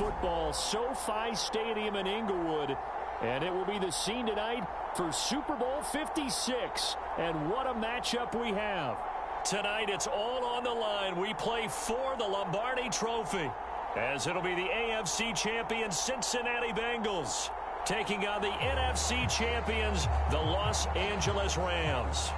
football, SoFi Stadium in Inglewood. And it will be the scene tonight for Super Bowl 56. And what a matchup we have. Tonight, it's all on the line. We play for the Lombardi Trophy, as it'll be the AFC champion Cincinnati Bengals taking on the NFC champions, the Los Angeles Rams.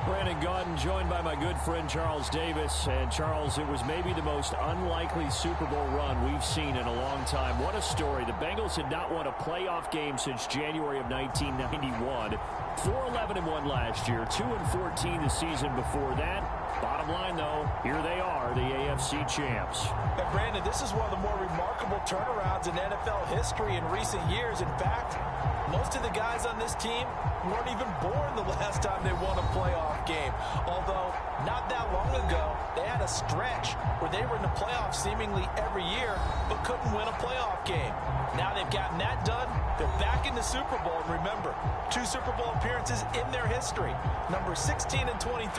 Brandon Gaudin joined by my good friend Charles Davis. And Charles, it was maybe the most unlikely Super Bowl run we've seen in a long time. What a story. The Bengals had not won a playoff game since January of 1991. 4-11-1 last year, 2-14 the season before that. Bottom line, though, here they are, the AFC champs. And Brandon, this is one of the more remarkable turnarounds in NFL history in recent years. In fact, most of the guys on this team weren't even born the last time they won a playoff game. Although, not that long ago, they had a stretch where they were in the playoffs seemingly every year, but couldn't win a playoff game. Now they've gotten that done. They're back in the Super Bowl. And remember, 2 Super Bowl appearances in their history. Number 16 and 23.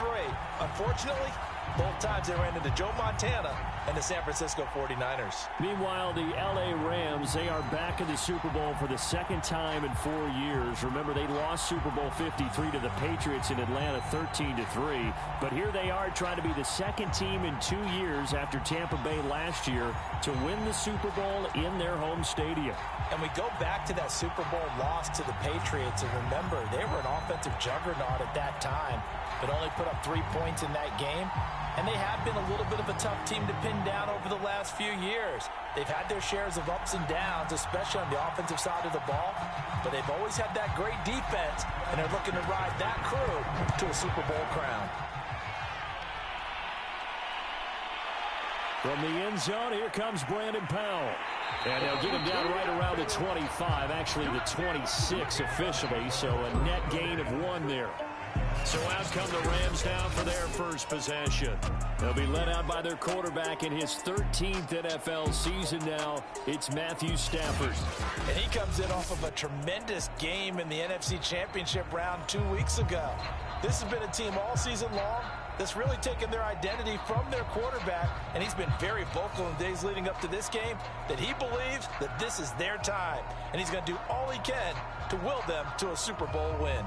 Unfortunately, both times they ran into Joe Montana and the San Francisco 49ers. Meanwhile, the L.A. Rams, they are back in the Super Bowl for the second time in 4 years. Remember, they lost Super Bowl 53 to the Patriots in Atlanta 13-3. But here they are trying to be the second team in 2 years after Tampa Bay last year to win the Super Bowl in their home stadium. And we go back to that Super Bowl loss to the Patriots. And remember, they were an offensive juggernaut at that time, but only put up 3 points in that game. And they have been a little bit of a tough team to pin down over the last few years. They've had their shares of ups and downs, especially on the offensive side of the ball. But they've always had that great defense, and they're looking to ride that crew to a Super Bowl crown. From the end zone, here comes Brandon Powell. And they'll get him down right around the 25, actually the 26 officially, so a net gain of 1 there. So out come the Rams now for their first possession. They'll be led out by their quarterback in his 13th NFL season now. It's Matthew Stafford. And he comes in off of a tremendous game in the NFC Championship round 2 weeks ago. This has been a team all season long that's really taken their identity from their quarterback, and he's been very vocal in the days leading up to this game that he believes that this is their time, and he's going to do all he can to will them to a Super Bowl win.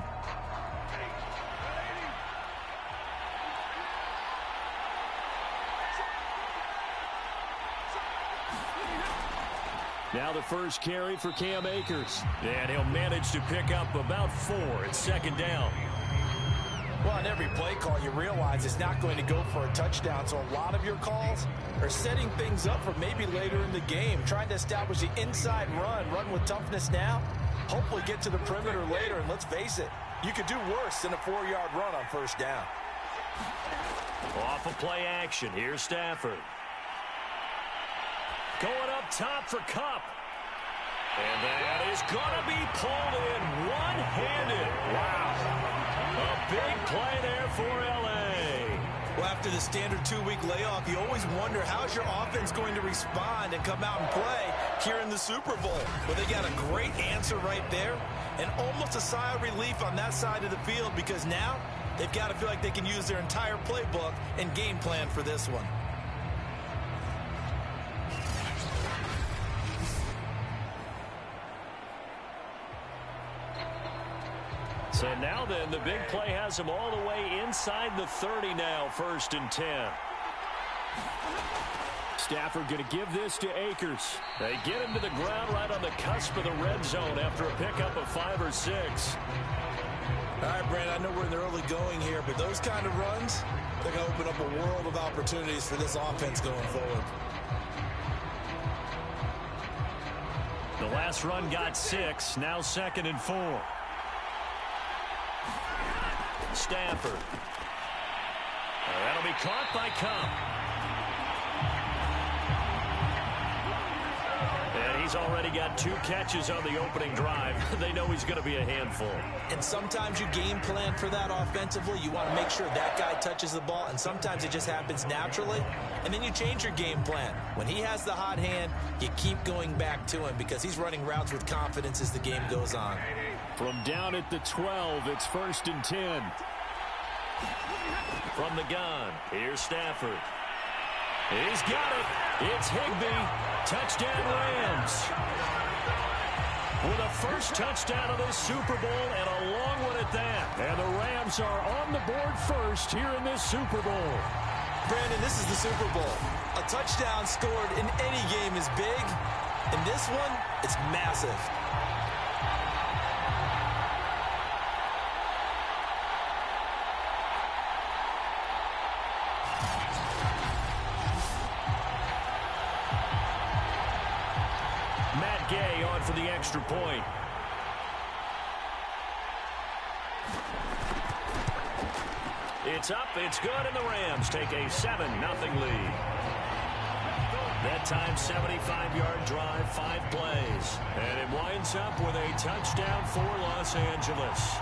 Now the first carry for Cam Akers. And he'll manage to pick up about 4 at second down. Well, on every play call, you realize it's not going to go for a touchdown. So a lot of your calls are setting things up for maybe later in the game, trying to establish the inside run with toughness now, hopefully get to the perimeter later. And let's face it, you could do worse than a 4-yard run on first down. Off of play action, here's Stafford. Going up top for Kupp. And that is going to be pulled in one-handed. Wow. A big play there for L.A. Well, after the standard 2-week layoff, you always wonder how's your offense going to respond and come out and play here in the Super Bowl. Well, they got a great answer right there and almost a sigh of relief on that side of the field because now they've got to feel like they can use their entire playbook and game plan for this one. So now then, the big play has them all the way inside the 30 now, 1st and 10. Stafford going to give this to Akers. They get him to the ground right on the cusp of the red zone after a pickup of 5 or 6. All right, Brandon, I know we're in the early going here, but those kind of runs, they're going to open up a world of opportunities for this offense going forward. The last run got 6, now 2nd and 4. Stafford. That'll be caught by Kupp. And he's already got 2 catches on the opening drive. They know he's going to be a handful. And sometimes you game plan for that offensively. You want to make sure that guy touches the ball, and sometimes it just happens naturally. And then you change your game plan. When he has the hot hand, you keep going back to him because he's running routes with confidence as the game goes on. From down at the 12, it's 1st and 10. From the gun, here's Stafford. He's got it. It's Higbee. Touchdown, Rams. With the first touchdown of this Super Bowl, and a long one at that. And the Rams are on the board first here in this Super Bowl. Brandon, this is the Super Bowl. A touchdown scored in any game is big. In this one, it's massive. For the extra point. It's up, it's good, and the Rams take a 7-0 lead. That time, 75-yard drive, 5 plays. And it winds up with a touchdown for Los Angeles.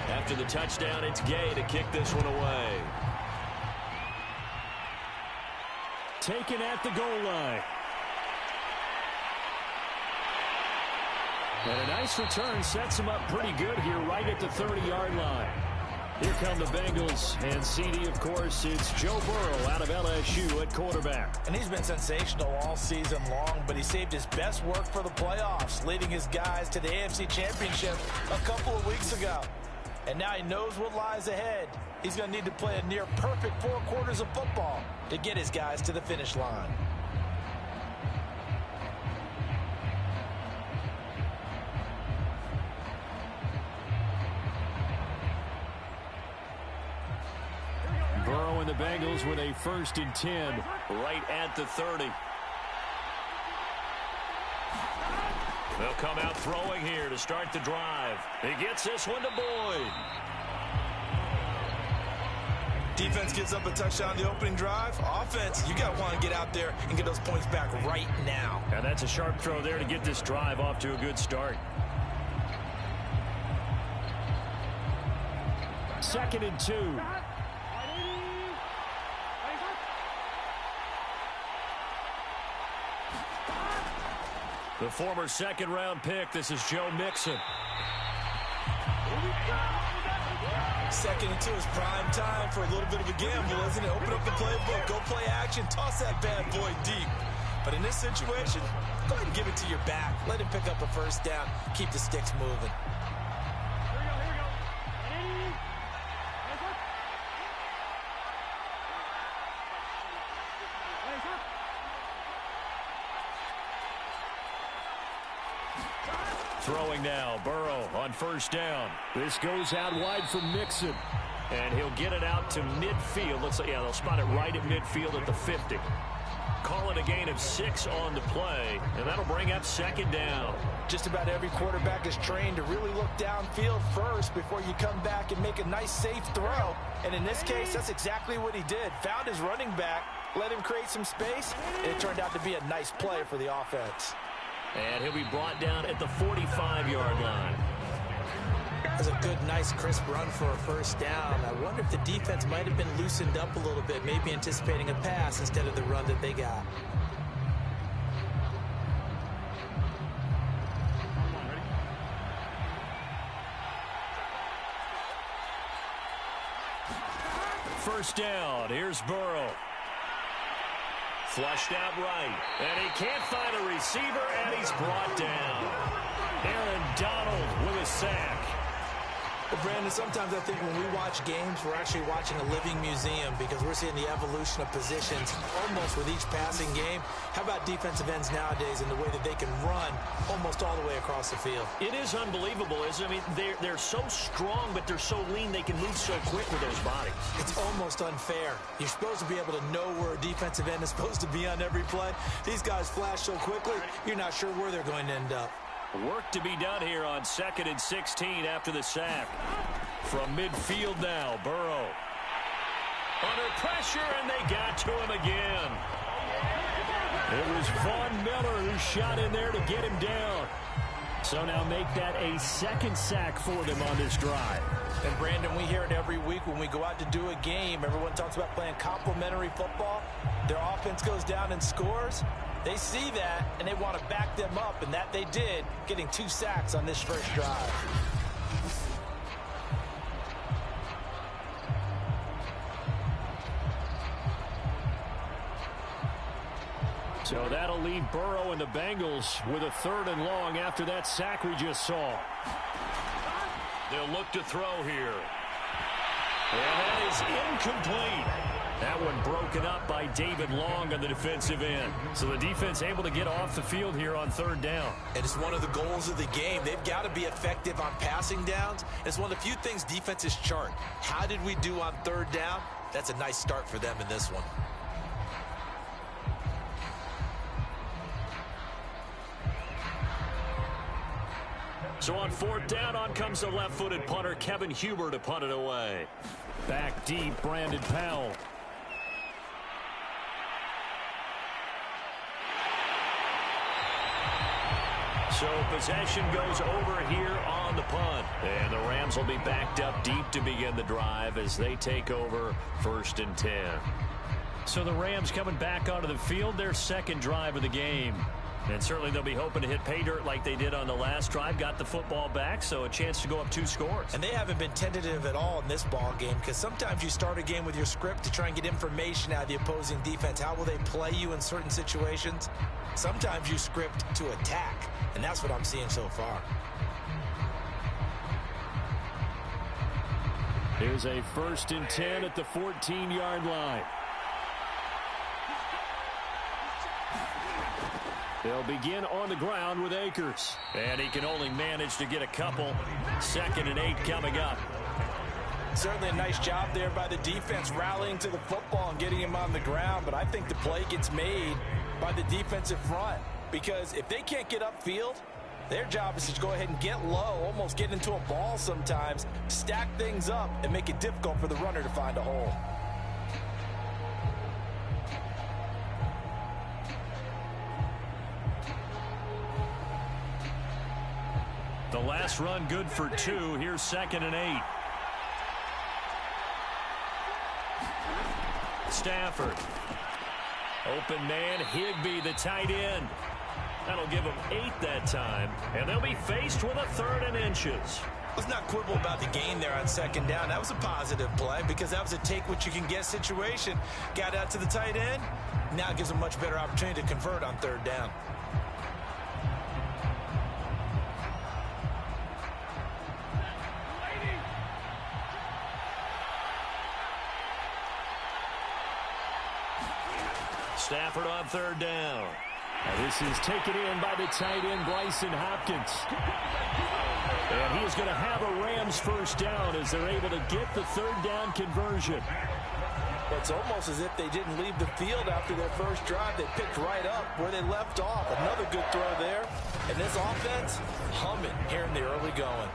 After the touchdown, it's Gay to kick this one away. Taken at the goal line. And a nice return sets him up pretty good here right at the 30-yard line. Here come the Bengals, and CD, of course, it's Joe Burrow out of LSU at quarterback. And he's been sensational all season long, but he saved his best work for the playoffs, leading his guys to the AFC Championship a couple of weeks ago. And now he knows what lies ahead. He's going to need to play a near-perfect 4 quarters of football to get his guys to the finish line. Burrow and the Bengals with a 1st and 10 right at the 30. They'll come out throwing here to start the drive. He gets this one to Boyd. Defense gives up a touchdown on the opening drive. Offense, you got to want to get out there and get those points back right now. And that's a sharp throw there to get this drive off to a good start. 2nd and 2. The former 2nd-round pick, this is Joe Mixon. 2nd and 2 is prime time for a little bit of a gamble, isn't it? Open up the playbook, go play action, toss that bad boy deep. But in this situation, go ahead and give it to your back. Let him pick up a 1st down, keep the sticks moving. Throwing now, Burrow on 1st down. This goes out wide for Mixon. And he'll get it out to midfield. Looks like, yeah, they'll spot it right at midfield at the 50. Call it a gain of 6 on the play, and that'll bring up 2nd down. Just about every quarterback is trained to really look downfield first before you come back and make a nice, safe throw. And in this case, that's exactly what he did. Found his running back, let him create some space, and it turned out to be a nice play for the offense. And he'll be brought down at the 45-yard line. That's a good, nice, crisp run for a 1st down. I wonder if the defense might have been loosened up a little bit, maybe anticipating a pass instead of the run that they got. First down, here's Burrow. Flushed out right, and he can't find a receiver, and he's brought down. Aaron Donald with a sack. Well, Brandon, sometimes I think when we watch games, we're actually watching a living museum because we're seeing the evolution of positions almost with each passing game. How about defensive ends nowadays and the way that they can run almost all the way across the field? It is unbelievable, isn't it? I mean, they're so strong, but they're so lean, they can move so quick with those bodies. It's almost unfair. You're supposed to be able to know where a defensive end is supposed to be on every play. These guys flash so quickly, you're not sure where they're going to end up. Work to be done here on 2nd and 16 after the sack. From midfield now, Burrow. Under pressure, and they got to him again. It was Von Miller who shot in there to get him down. So now make that a second sack for them on this drive. And, Brandon, we hear it every week when we go out to do a game. Everyone talks about playing complementary football. Their offense goes down and scores. They see that, and they want to back them up, and that they did, getting 2 sacks on this first drive. So that'll leave Burrow and the Bengals with a 3rd and long after that sack we just saw. They'll look to throw here. And that is incomplete. That one broken up by David Long on the defensive end. So the defense able to get off the field here on 3rd down. And it's one of the goals of the game. They've got to be effective on passing downs. It's one of the few things defenses chart. How did we do on 3rd down? That's a nice start for them in this one. So on 4th down, on comes the left-footed punter, Kevin Huber, to punt it away. Back deep, Brandon Powell. So possession goes over here on the punt. And the Rams will be backed up deep to begin the drive as they take over 1st and 10. So the Rams coming back onto the field, their 2nd drive of the game. And certainly they'll be hoping to hit pay dirt like they did on the last drive. Got the football back, so a chance to go up 2 scores. And they haven't been tentative at all in this ball game, because sometimes you start a game with your script to try and get information out of the opposing defense. How will they play you in certain situations? Sometimes you script to attack, and that's what I'm seeing so far. Here's a 1st and 10 at the 14-yard line. They'll begin on the ground with Akers. And he can only manage to get a couple. 2nd and 8 coming up. Certainly a nice job there by the defense rallying to the football and getting him on the ground. But I think the play gets made by the defensive front. Because if they can't get upfield, their job is to go ahead and get low, almost get into a ball sometimes, stack things up, and make it difficult for the runner to find a hole. The last run good for 2. Here's 2nd and 8. Stafford. Open man, Higbee, the tight end. That'll give them 8 that time. And they'll be faced with a 3rd and inches. Let's not quibble about the gain there on 2nd down. That was a positive play because that was a take-what-you-can-get situation. Got out to the tight end. Now it gives them a much better opportunity to convert on 3rd down. Stafford on 3rd down. And this is taken in by the tight end, Bryson Hopkins. And he is going to have a Rams 1st down as they're able to get the 3rd down conversion. It's almost as if they didn't leave the field after their first drive. They picked right up where they left off. Another good throw there. And this offense, humming here in the early going.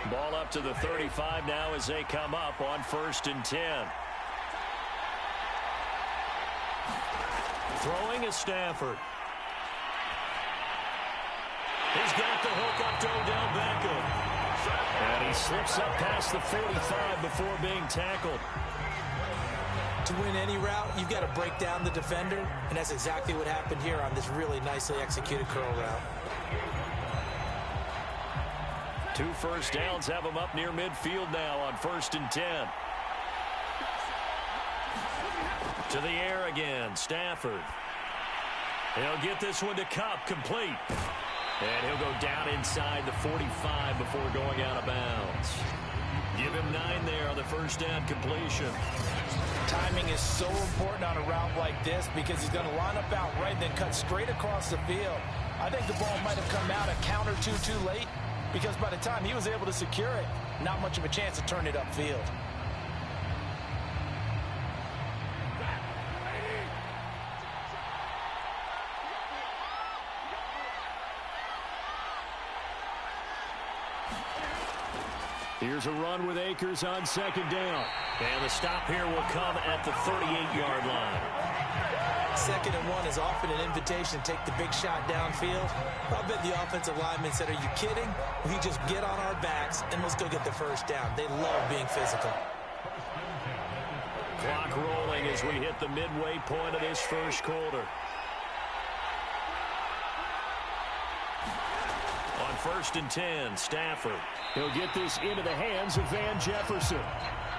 Ball up to the 35 now as they come up on 1st and 10. Throwing is Stafford. He's got the hook up to Odell Beckham. And he slips up past the 45 before being tackled. To win any route, you've got to break down the defender, and that's exactly what happened here on this really nicely executed curl route. 2 first downs have them up near midfield now on 1st and 10. To the air again, Stafford. He'll get this one to Kupp, complete. And he'll go down inside the 45 before going out of bounds. Give him 9 there on the 1st down completion. Timing is so important on a route like this because he's going to line up out right and then cut straight across the field. I think the ball might have come out a count or two too late because by the time he was able to secure it, not much of a chance to turn it upfield. Here's a run with Akers on second down. And the stop here will come at the 38-yard line. 2nd and 1 is often an invitation to take the big shot downfield. I bet the offensive lineman said, are you kidding? We just get on our backs and let's go get the first down. They love being physical. Clock rolling as we hit the midway point of this first quarter. On 1st and 10, Stafford. He'll get this into the hands of Van Jefferson.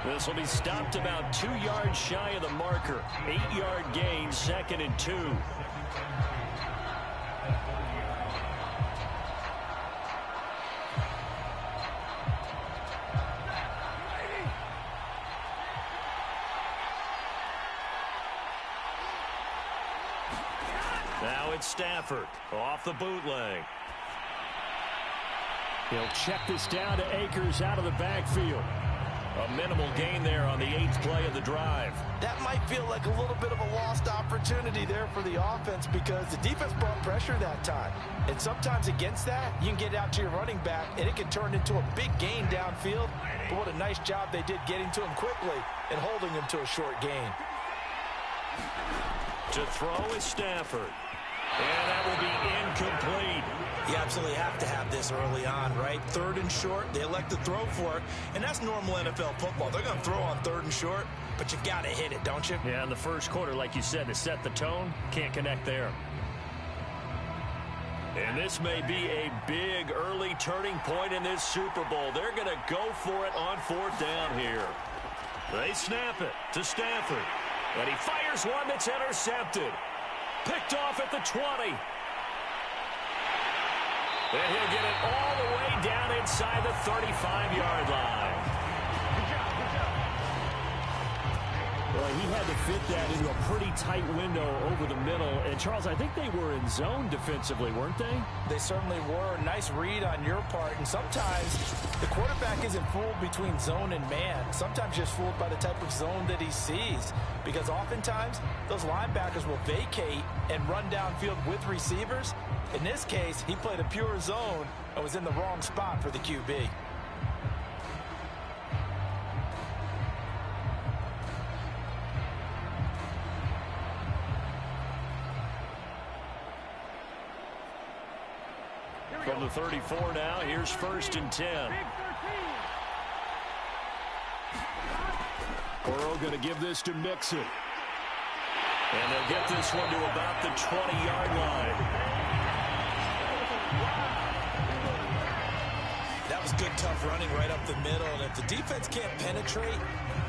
This will be stopped about 2 yards shy of the marker. 8-yard gain, 2nd and 2. Now it's Stafford off the bootleg. He'll check this down to Akers out of the backfield. A minimal gain there on the 8th play of the drive. That might feel like a little bit of a lost opportunity there for the offense because the defense brought pressure that time. And sometimes against that, you can get out to your running back, and it can turn into a big gain downfield. But what a nice job they did getting to him quickly and holding him to a short gain. To throw is Stafford. And that will be incomplete. You absolutely have to have this early on, right? 3rd and short, they elect to throw for it, and that's normal NFL football. They're going to throw on 3rd and short, but you got to hit it, don't you? Yeah, in the first quarter, like you said, to set the tone, can't connect there. And this may be a big early turning point in this Super Bowl. They're going to go for it on 4th down here. They snap it to Stafford, and he fires one that's intercepted. Picked off at the 20. And he'll get it all the way down inside the 35-yard line. Well, he had to fit that into a pretty tight window over the middle. And, Charles, I think they were in zone defensively, weren't they? They certainly were. Nice read on your part. And sometimes the quarterback isn't fooled between zone and man. Sometimes just fooled by the type of zone that he sees. Because oftentimes, those linebackers will vacate and run downfield with receivers. In this case, he played a pure zone and was in the wrong spot for the QB. From the 34 now, here's 1st and 10. Burrow going to give this to Mixon. And they'll get this one to about the 20-yard line. That was good, tough running right up the middle. And if the defense can't penetrate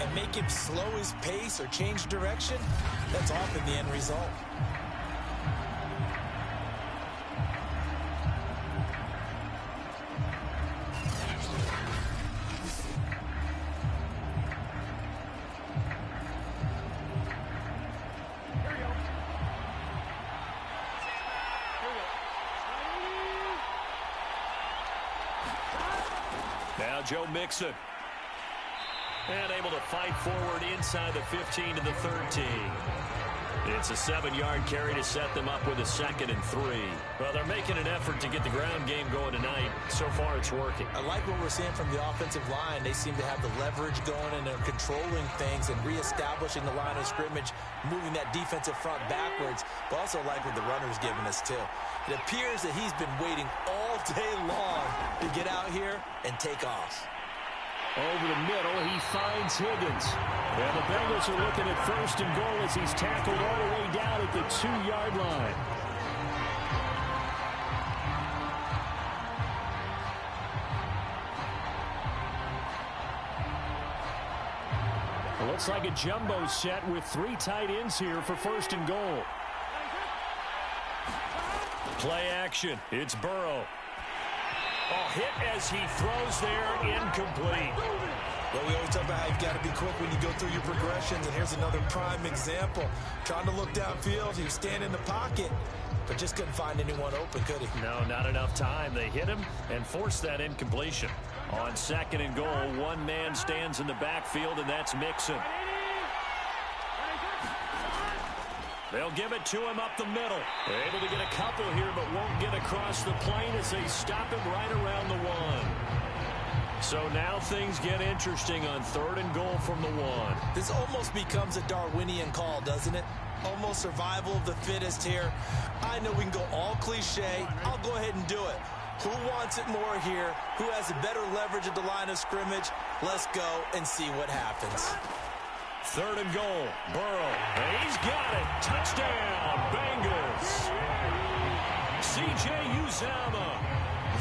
and make him slow his pace or change direction, that's often the end result. Now Joe Mixon. And able to fight forward inside the 15 to the 13. It's a 7-yard carry to set them up with a 2nd and 3. Well, they're making an effort to get the ground game going tonight. So far, it's working. I like what we're seeing from the offensive line. They seem to have the leverage going, and they're controlling things and reestablishing the line of scrimmage, moving that defensive front backwards. But also like what the runner's giving us, too. It appears that he's been waiting all day long to get out here and take off. Over the middle, he finds Higgins. And the Bengals are looking at 1st and goal as he's tackled all the way down at the 2-yard line. It looks like a jumbo set with 3 tight ends here for 1st and goal. Play action. It's Burrow. Oh, hit as he throws there, incomplete. Well, we always talk about how you've got to be quick when you go through your progressions, and here's another prime example. Trying to look downfield, he was standing in the pocket, but just couldn't find anyone open, could he? No, not enough time. They hit him and forced that incompletion. On 2nd and goal, one man stands in the backfield, and that's Mixon. They'll give it to him up the middle. They're able to get a couple here, but won't get across the plane as they stop him right around the 1. So now things get interesting on 3rd and goal from the 1. This almost becomes a Darwinian call, doesn't it? Almost survival of the fittest here. I know we can go all cliche. I'll go ahead and do it. Who wants it more here? Who has a better leverage at the line of scrimmage? Let's go and see what happens. 3rd and goal. Burrow. And he's got it. Touchdown, Bengals. C.J. Uzama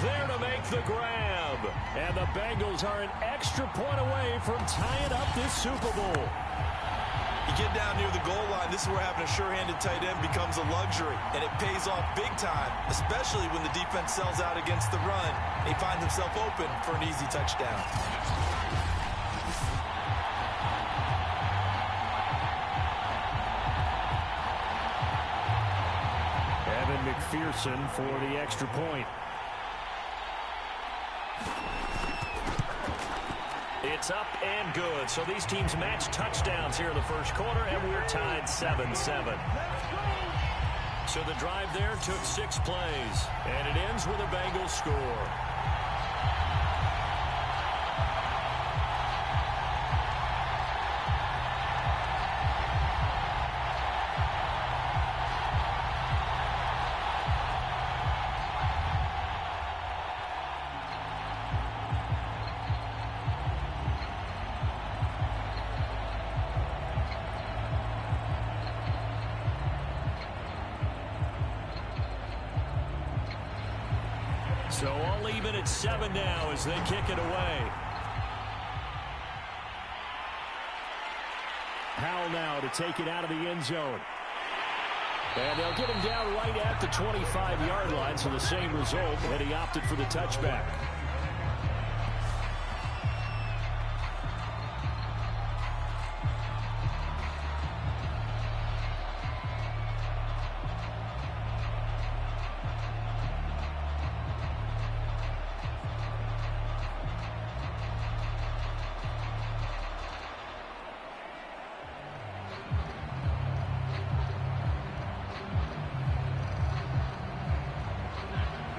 there to make the grab. And the Bengals are an extra point away from tying up this Super Bowl. You get down near the goal line, this is where having a sure-handed tight end becomes a luxury, and it pays off big time, especially when the defense sells out against the run, and he finds himself open for an easy touchdown. Evan McPherson for the extra point. It's up and good. So these teams match touchdowns here in the first quarter, and we're tied 7-7. So the drive there took 6 plays, and it ends with a Bengals score. So all even at 7 now as they kick it away. Powell now to take it out of the end zone. And they'll get him down right at the 25-yard line, so the same result, and he opted for the touchback.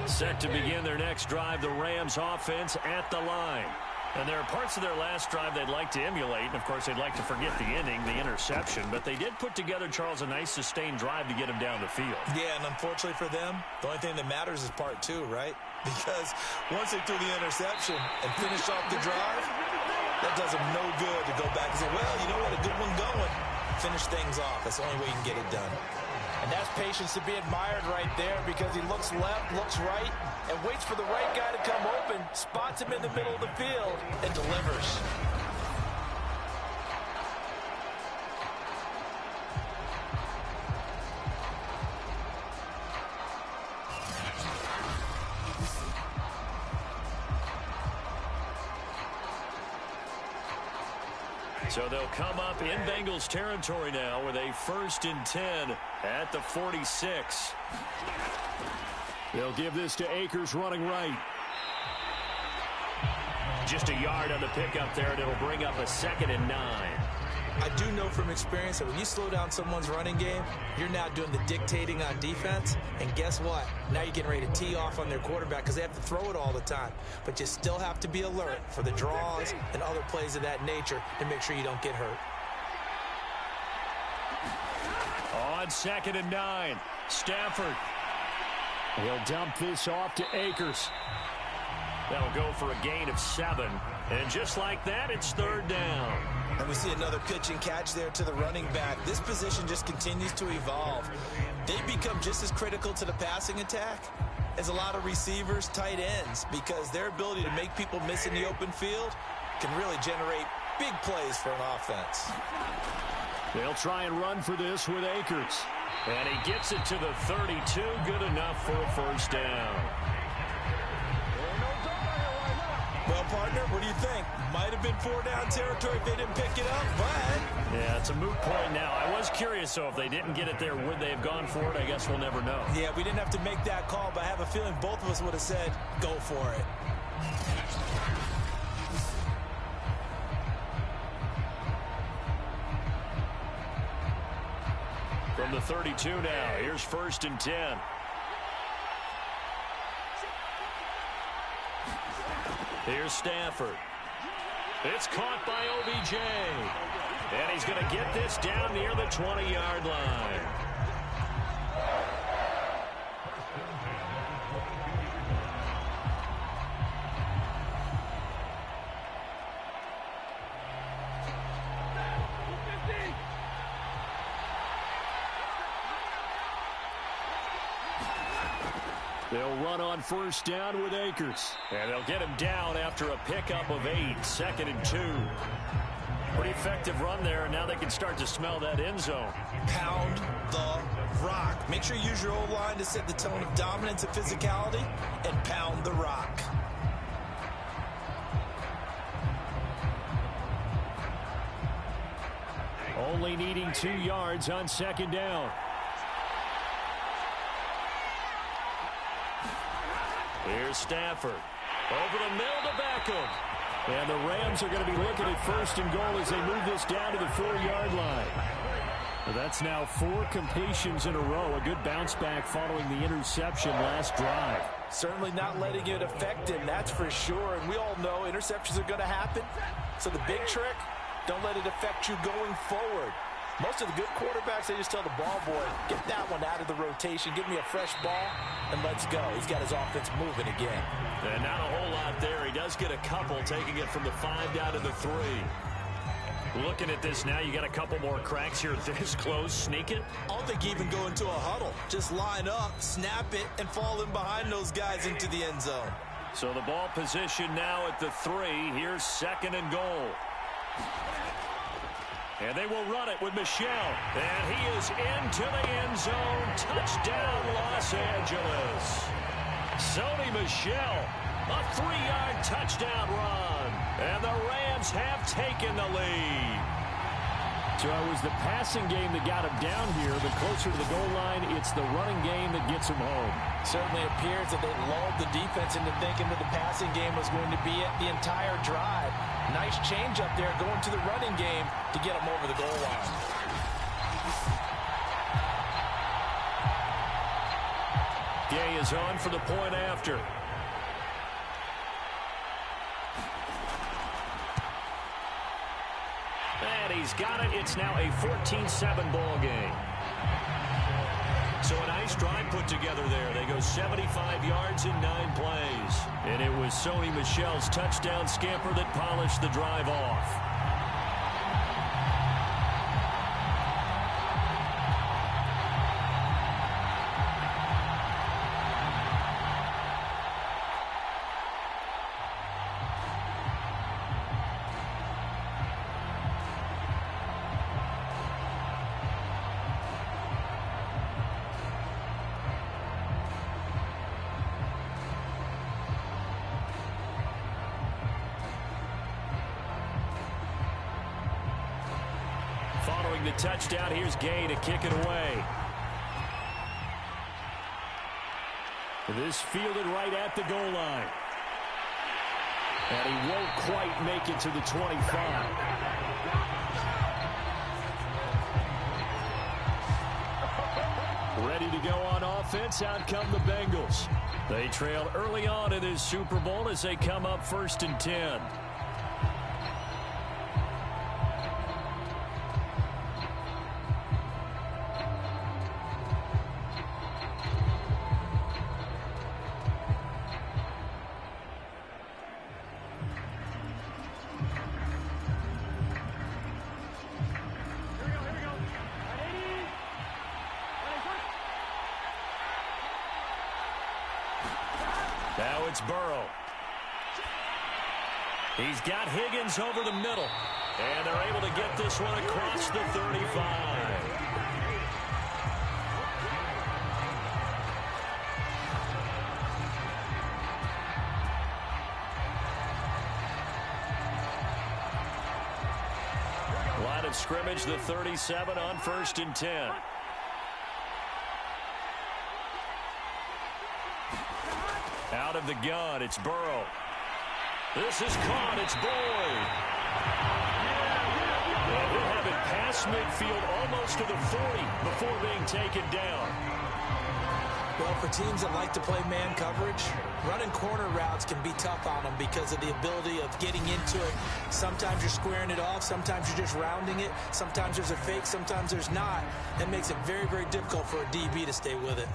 Set to begin their next drive, the Rams offense at the line. And there are parts of their last drive they'd like to emulate. And, of course, they'd like to forget the inning, the interception. But they did put together, Charles, a nice sustained drive to get him down the field. Yeah, and unfortunately for them, the only thing that matters is part 2, right? Because once they threw the interception and finished off the drive, that does them no good to go back and say, well, you know what, a good one going. Finish things off. That's the only way you can get it done. And that's patience to be admired right there, because he looks left, looks right, and waits for the right guy to come open, spots him in the middle of the field, and delivers. So they'll come up in Bengals territory now with a 1st and 10 at the 46. They'll give this to Akers running right. Just a yard on the pickup there, and it'll bring up a 2nd and 9. I do know from experience that when you slow down someone's running game, you're now doing the dictating on defense. And guess what? Now you're getting ready to tee off on their quarterback because they have to throw it all the time. But you still have to be alert for the draws and other plays of that nature to make sure you don't get hurt. On 2nd and 9, Stafford. He'll dump this off to Akers. That'll go for a gain of 7. And just like that, it's 3rd down. And we see another pitch and catch there to the running back. This position just continues to evolve. They become just as critical to the passing attack as a lot of receivers, tight ends, because their ability to make people miss in the open field can really generate big plays for an offense. They'll try and run for this with Akers. And he gets it to the 32. Good enough for a 1st down. Well, partner, what do you think? Might have been 4-down territory if they didn't pick it up, but... Yeah, it's a moot point now. I was curious, so if they didn't get it there, would they have gone for it? I guess we'll never know. Yeah, we didn't have to make that call, but I have a feeling both of us would have said, go for it. From the 32 now, here's 1st and 10. Here's Stafford. It's caught by OBJ. And he's going to get this down near the 20-yard line. They'll run on first down with Akers. And they'll get him down after a pickup of 8, 2nd and 2. Pretty effective run there, and now they can start to smell that end zone. Pound the rock. Make sure you use your O-line to set the tone of dominance and physicality, and pound the rock. Only needing 2 yards on 2nd down. Here's Stafford. Over the middle to Beckham. And the Rams are going to be looking at 1st and goal as they move this down to the 4-yard line. Well, that's now 4 completions in a row. A good bounce back following the interception last drive. Certainly not letting it affect him, that's for sure. And we all know interceptions are going to happen. So the big trick, don't let it affect you going forward. Most of the good quarterbacks, they just tell the ball boy, get that one out of the rotation, give me a fresh ball, and let's go. He's got his offense moving again. And not a whole lot there. He does get a couple, taking it from the 5 down to the 3. Looking at this now, you got a couple more cracks here this close. Sneak it. I don't think even go into a huddle. Just line up, snap it, and fall in behind those guys into the end zone. So the ball position now at the 3. Here's 2nd and goal. And they will run it with Michel. And he is into the end zone. Touchdown, Los Angeles. Sony Michel, a 3-yard touchdown run. And the Rams have taken the lead. So it was the passing game that got him down here, but closer to the goal line, it's the running game that gets him home. Certainly appears that they lulled the defense into thinking that the passing game was going to be it the entire drive. Nice change up there going to the running game to get him over the goal line. Gay is on for the point after. And he's got it. It's now a 14-7 ball game. So a nice drive put together there. They go 75 yards in 9 plays. And it was Sony Michel's touchdown scamper that polished the drive off. Following the touchdown, here's Gay to kick it away. This fielded right at the goal line. And he won't quite make it to the 25. Ready to go on offense, out come the Bengals. They trail early on in this Super Bowl as they come up 1st and 10. Now it's Burrow. He's got Higgins over the middle. And they're able to get this one across the 35. Line of scrimmage, the 37 on 1st and 10. Out of the gun, it's Burrow. This is caught, it's Boyd. And he'll have it past midfield almost to the 40 before being taken down. Well, for teams that like to play man coverage, running corner routes can be tough on them because of the ability of getting into it. Sometimes you're squaring it off. Sometimes you're just rounding it. Sometimes there's a fake. Sometimes there's not. That makes it very, very difficult for a DB to stay with it.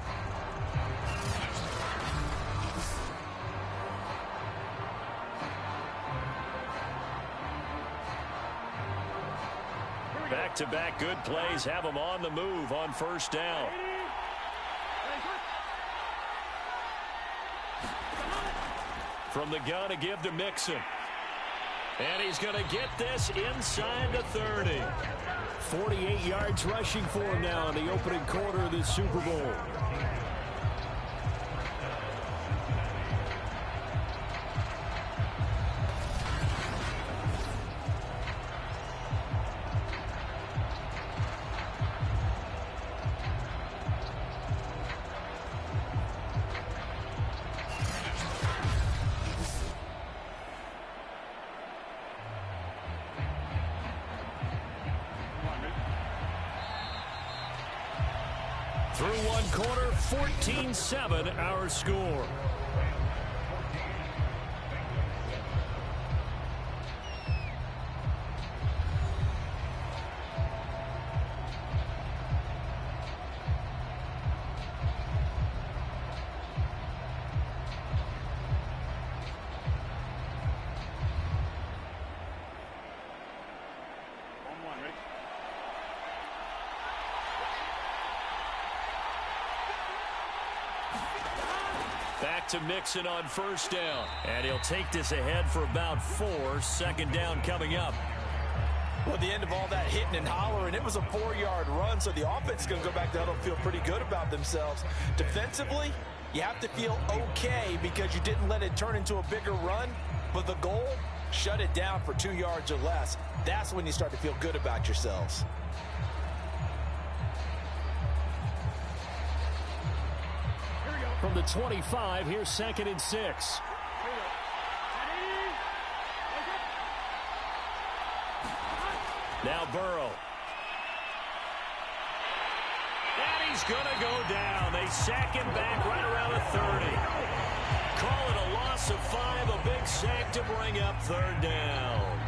Back-to-back good plays have them on the move on first down. From the gun to give to Mixon. And he's going to get this inside the 30. 48 yards rushing for him now in the opening quarter of the Super Bowl. Through one quarter, 14-7 our score. Back to Mixon on first down. And he'll take this ahead for about 4. Second down coming up. Well, at the end of all that hitting and hollering, it was a 4-yard run, so the offense is going to go back to huddle and feel pretty good about themselves. Defensively, you have to feel okay because you didn't let it turn into a bigger run, but the goal, shut it down for 2 yards or less. That's when you start to feel good about yourselves. From the 25, here's 2nd and 6. Now Burrow. And he's going to go down. They sack him back right around the 30. Call it a loss of 5, a big sack to bring up 3rd down.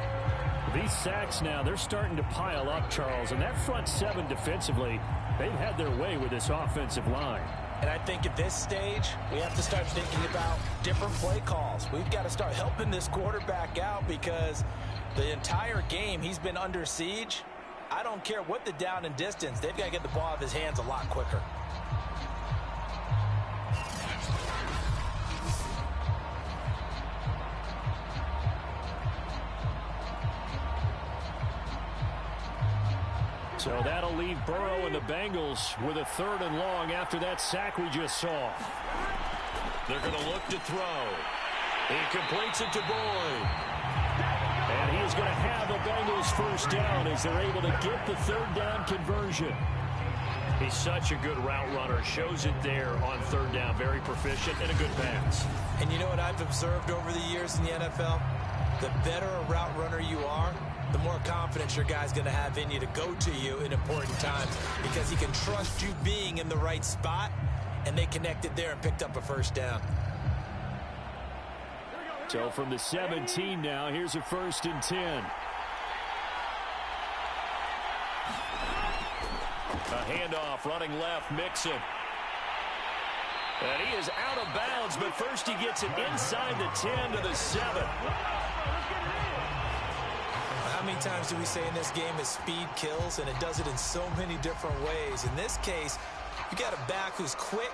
These sacks now, they're starting to pile up, Charles. And that front 7 defensively, they've had their way with this offensive line. And I think at this stage, we have to start thinking about different play calls. We've got to start helping this quarterback out because the entire game he's been under siege. I don't care what the down and distance. They've got to get the ball out of his hands a lot quicker. So that'll leave Burrow and the Bengals with a 3rd and long after that sack we just saw. They're going to look to throw. He completes it to Boyd. And he is going to have the Bengals first down as they're able to get the 3rd down conversion. He's such a good route runner. Shows it there on 3rd down. Very proficient and a good pass. And you know what I've observed over the years in the NFL? The better a route runner you are, the more confidence your guy's going to have in you to go to you in important times because he can trust you being in the right spot, and they connected there and picked up a first down. So from the 17 now, here's a 1st and 10. A handoff running left, Mixon. And he is out of bounds, but first he gets it inside the 10 to the 7. How many times do we say in this game is speed kills, and it does it in so many different ways. In this case, you got a back who's quick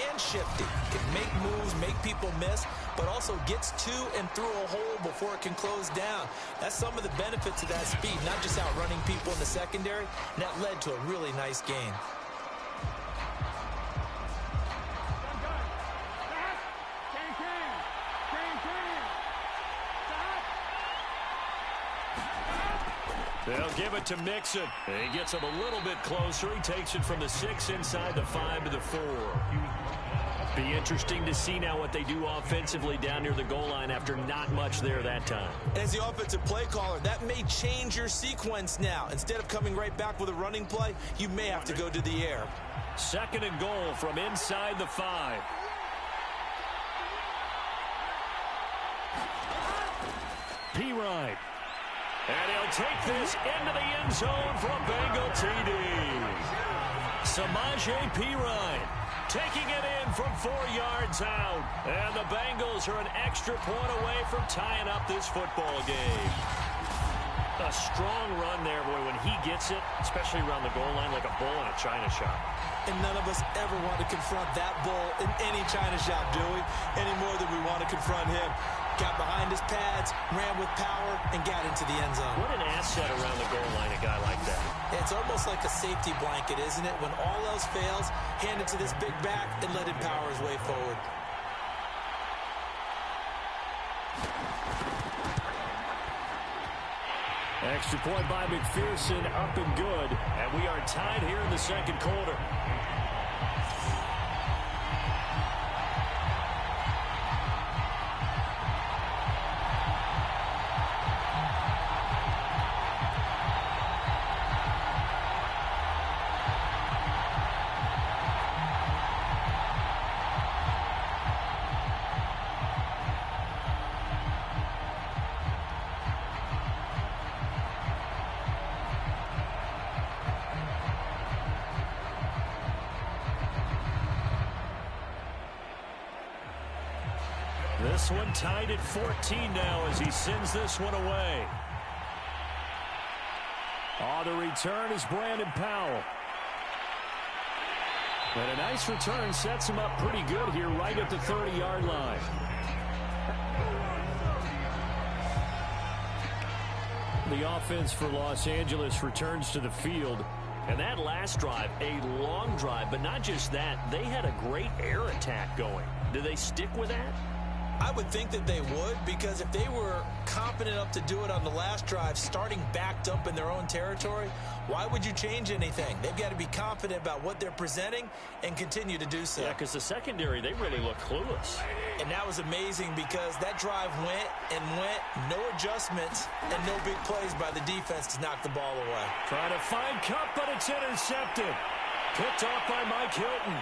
and shifty, can make moves, make people miss, but also gets to and through a hole before it can close down. That's some of the benefits of that speed, not just outrunning people in the secondary, and that led to a really nice gain. They'll give it to Mixon. He gets him a little bit closer. He takes it from the 6 inside the 5 to the 4. Be interesting to see now what they do offensively down near the goal line after not much there that time. As the offensive play caller, that may change your sequence now. Instead of coming right back with a running play, you may have to go to the air. Second and goal from inside the 5. Pirine. And he'll take this into the end zone for a Bengal TD. Samaje Pirine taking it in from 4 yards out. And the Bengals are an extra point away from tying up this football game. A strong run there, boy, when he gets it, especially around the goal line like a bull in a china shop. And none of us ever want to confront that bull in any china shop, do we? Any more than we want to confront him. Got behind his pads, ran with power, and got into the end zone. What an asset around the goal line, a guy like that. It's almost like a safety blanket, isn't it? When all else fails, hand it to this big back and let him power his way forward. Extra point by McPherson, up and good. And we are tied here in the second quarter. This one tied at 14 now as he sends this one away. The return is Brandon Powell. And a nice return sets him up pretty good here right at the 30-yard line. The offense for Los Angeles returns to the field. And that last drive, a long drive, but not just that, they had a great air attack going. Do they stick with that? I would think that they would, because if they were confident enough to do it on the last drive, starting backed up in their own territory, why would you change anything? They've got to be confident about what they're presenting and continue to do so. Yeah, because the secondary, they really look clueless. And that was amazing because that drive went and went, no adjustments, and no big plays by the defense to knock the ball away. Trying to find Cup, but it's intercepted. Picked off by Mike Hilton.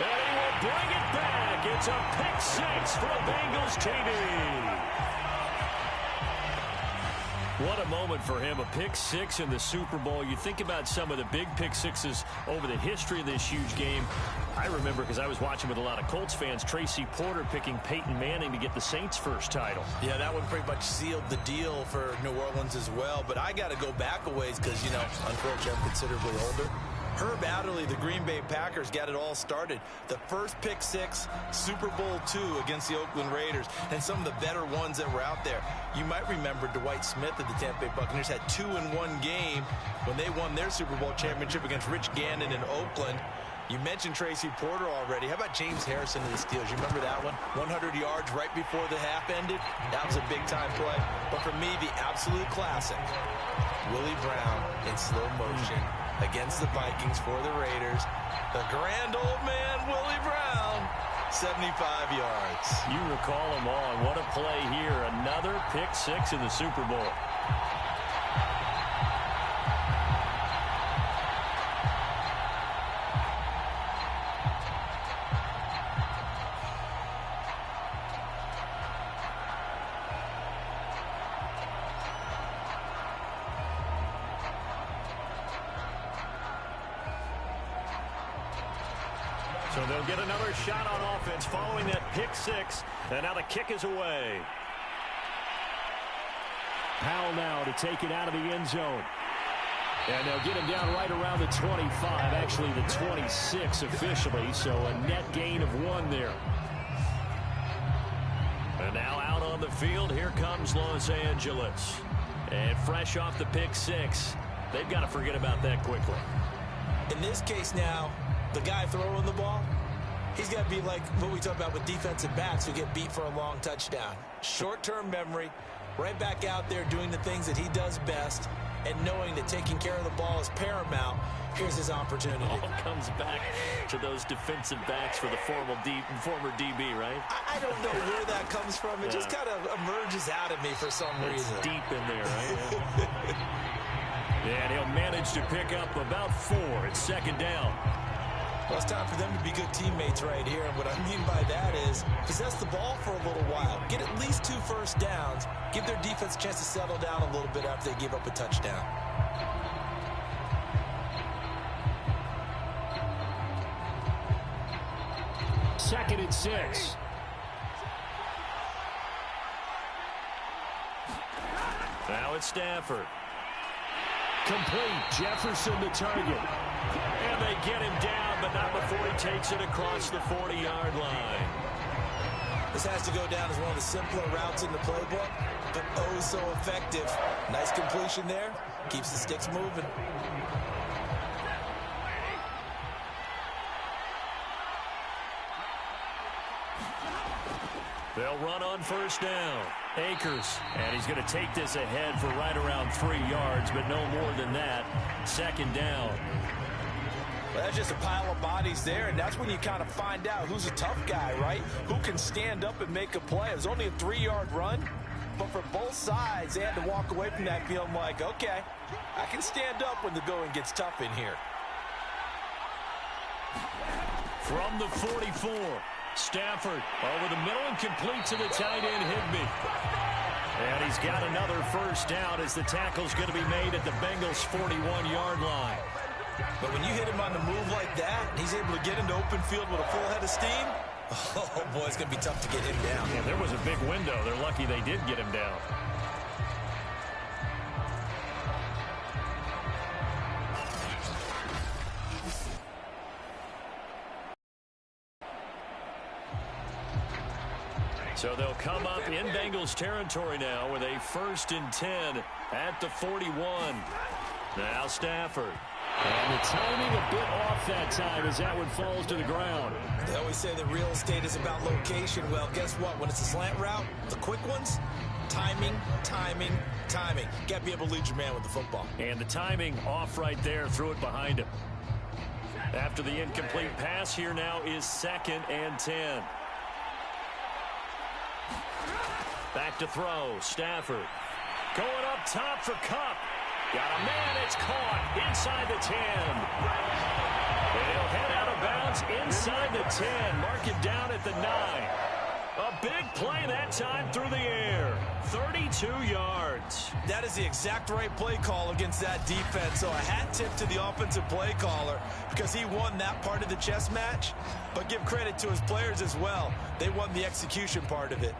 And he will bring it back. It's a pick six for a Bengals TD. What a moment for him, a pick six in the Super Bowl. You think about some of the big pick sixes over the history of this huge game. I remember, because I was watching with a lot of Colts fans, Tracy Porter picking Peyton Manning to get the Saints' first title. Yeah, that one pretty much sealed the deal for New Orleans as well. But I got to go back a ways because, you know, unfortunately I'm considerably older. Herb Adderley, the Green Bay Packers, got it all started. The first pick six, Super Bowl II against the Oakland Raiders, and some of the better ones that were out there. You might remember Dwight Smith of the Tampa Bay Buccaneers had 2-in-1 game when they won their Super Bowl championship against Rich Gannon in Oakland. You mentioned Tracy Porter already. How about James Harrison of the Steelers? You remember that one? 100 yards right before the half ended. That was a big-time play. But for me, the absolute classic, Willie Brown in slow motion against the Vikings for the Raiders. The grand old man, Willie Brown, 75 yards. You recall them all, and what a play here. Another pick six in the Super Bowl. So they'll get another shot on offense following that pick six. And now the kick is away. Powell now to take it out of the end zone. And they'll get him down right around the 25, actually the 26 officially. So a net gain of 1 there. And now out on the field, here comes Los Angeles. And fresh off the pick six, they've got to forget about that quickly. In this case now, the guy throwing the ball, he's got to be like what we talk about with defensive backs who get beat for a long touchdown. Short-term memory, right back out there doing the things that he does best, and knowing that taking care of the ball is paramount. Here's his opportunity. All comes back to those defensive backs for the former DB, right? I don't know where that comes from. It just kind of emerges out of me for some reason. Deep in there, right? And he'll manage to pick up about 4. It's second down. Well, it's time for them to be good teammates right here. And what I mean by that is possess the ball for a little while. Get at least 2 first downs. Give their defense a chance to settle down a little bit after they give up a touchdown. Second and 6. Now it's Stafford. Complete. Jefferson the target. And they get him down, but not before he takes it across the 40-yard line. This has to go down as one of the simpler routes in the playbook, but oh so effective. Nice completion there. Keeps the sticks moving. They'll run on first down. Akers, and he's going to take this ahead for right around 3 yards, but no more than that. Second down. Well, that's just a pile of bodies there, and that's when you kind of find out who's a tough guy, right? Who can stand up and make a play. It was only a 3-yard run, but for both sides, they had to walk away from that feeling like, okay, I can stand up when the going gets tough in here. From the 44, Stafford over the middle and complete to the tight end, Higbee. And he's got another first down as the tackle's going to be made at the Bengals' 41-yard line. But when you hit him on the move like that, he's able to get into open field with a full head of steam, oh, boy, it's going to be tough to get him down. Yeah, there was a big window. They're lucky they did get him down. So they'll come up in Bengals territory now with a 1st and 10 at the 41. Now Stafford. And the timing a bit off that time as that one falls to the ground. They always say that real estate is about location. Well, guess what? When it's a slant route, the quick ones, timing, timing, timing. Got to be able to lead your man with the football. And the timing off right there, threw it behind him. After the incomplete pass, here now is 2nd and 10. Back to throw. Stafford going up top for Kupp. Got a man. It's caught inside the 10. And he'll head out of bounds inside the 10. Mark it down at the 9. A big play that time through the air. 32 yards. That is the exact right play call against that defense. So a hat tip to the offensive play caller because he won that part of the chess match. But give credit to his players as well. They won the execution part of it.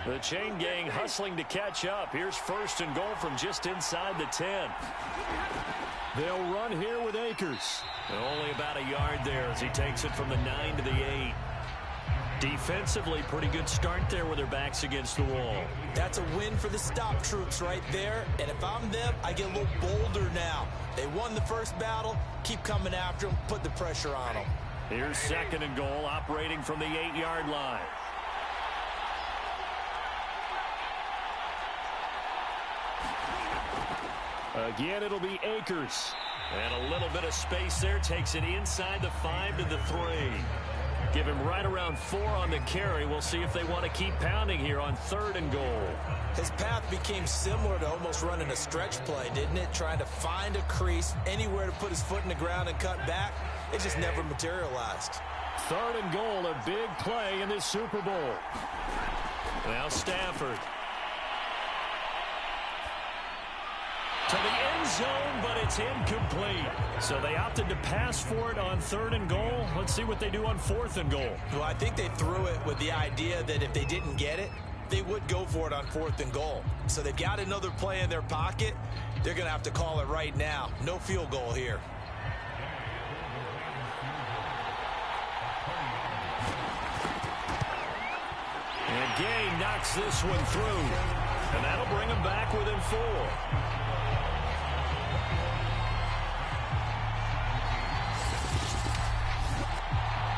The chain gang hustling to catch up. Here's 1st and goal from just inside the 10. They'll run here with Akers. Only about a yard there as he takes it from the 9 to the 8. Defensively, pretty good start there with their backs against the wall. That's a win for the stop troops right there. And if I'm them, I get a little bolder now. They won the first battle. Keep coming after them. Put the pressure on them. Here's 2nd and goal, operating from the 8-yard line. Again, it'll be Akers. And a little bit of space there. Takes it inside the 5 to the 3. Give him right around 4 on the carry. We'll see if they want to keep pounding here on 3rd and goal. His path became similar to almost running a stretch play, didn't it? Trying to find a crease, anywhere to put his foot in the ground and cut back. It just never materialized. 3rd and goal, a big play in this Super Bowl. Now Stafford. To the end zone, but it's incomplete. So they opted to pass for it on 3rd and goal. Let's see what they do on 4th and goal. Well, I think they threw it with the idea that if they didn't get it, they would go for it on 4th and goal. So they've got another play in their pocket. They're going to have to call it right now. No field goal here. And Gay knocks this one through. And that'll bring him back within 4.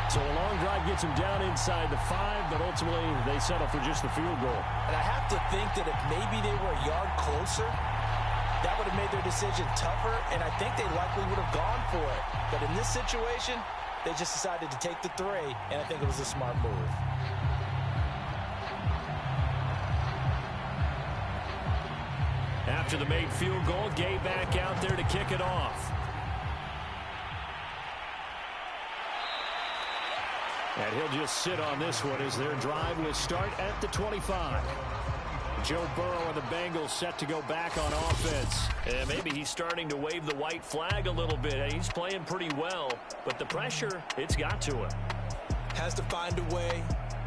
So a long drive gets him down inside the 5, but ultimately they settle for just the field goal. And I have to think that if maybe they were a yard closer, that would have made their decision tougher, and I think they likely would have gone for it. But in this situation, They just decided to take the 3, and I think it was a smart move. After the made field goal, Gay back out there to kick it off. And he'll just sit on this one as their drive will start at the 25. Joe Burrow and the Bengals set to go back on offense. And maybe he's starting to wave the white flag a little bit. He's playing pretty well, but the pressure, it's got to him. Has to find a way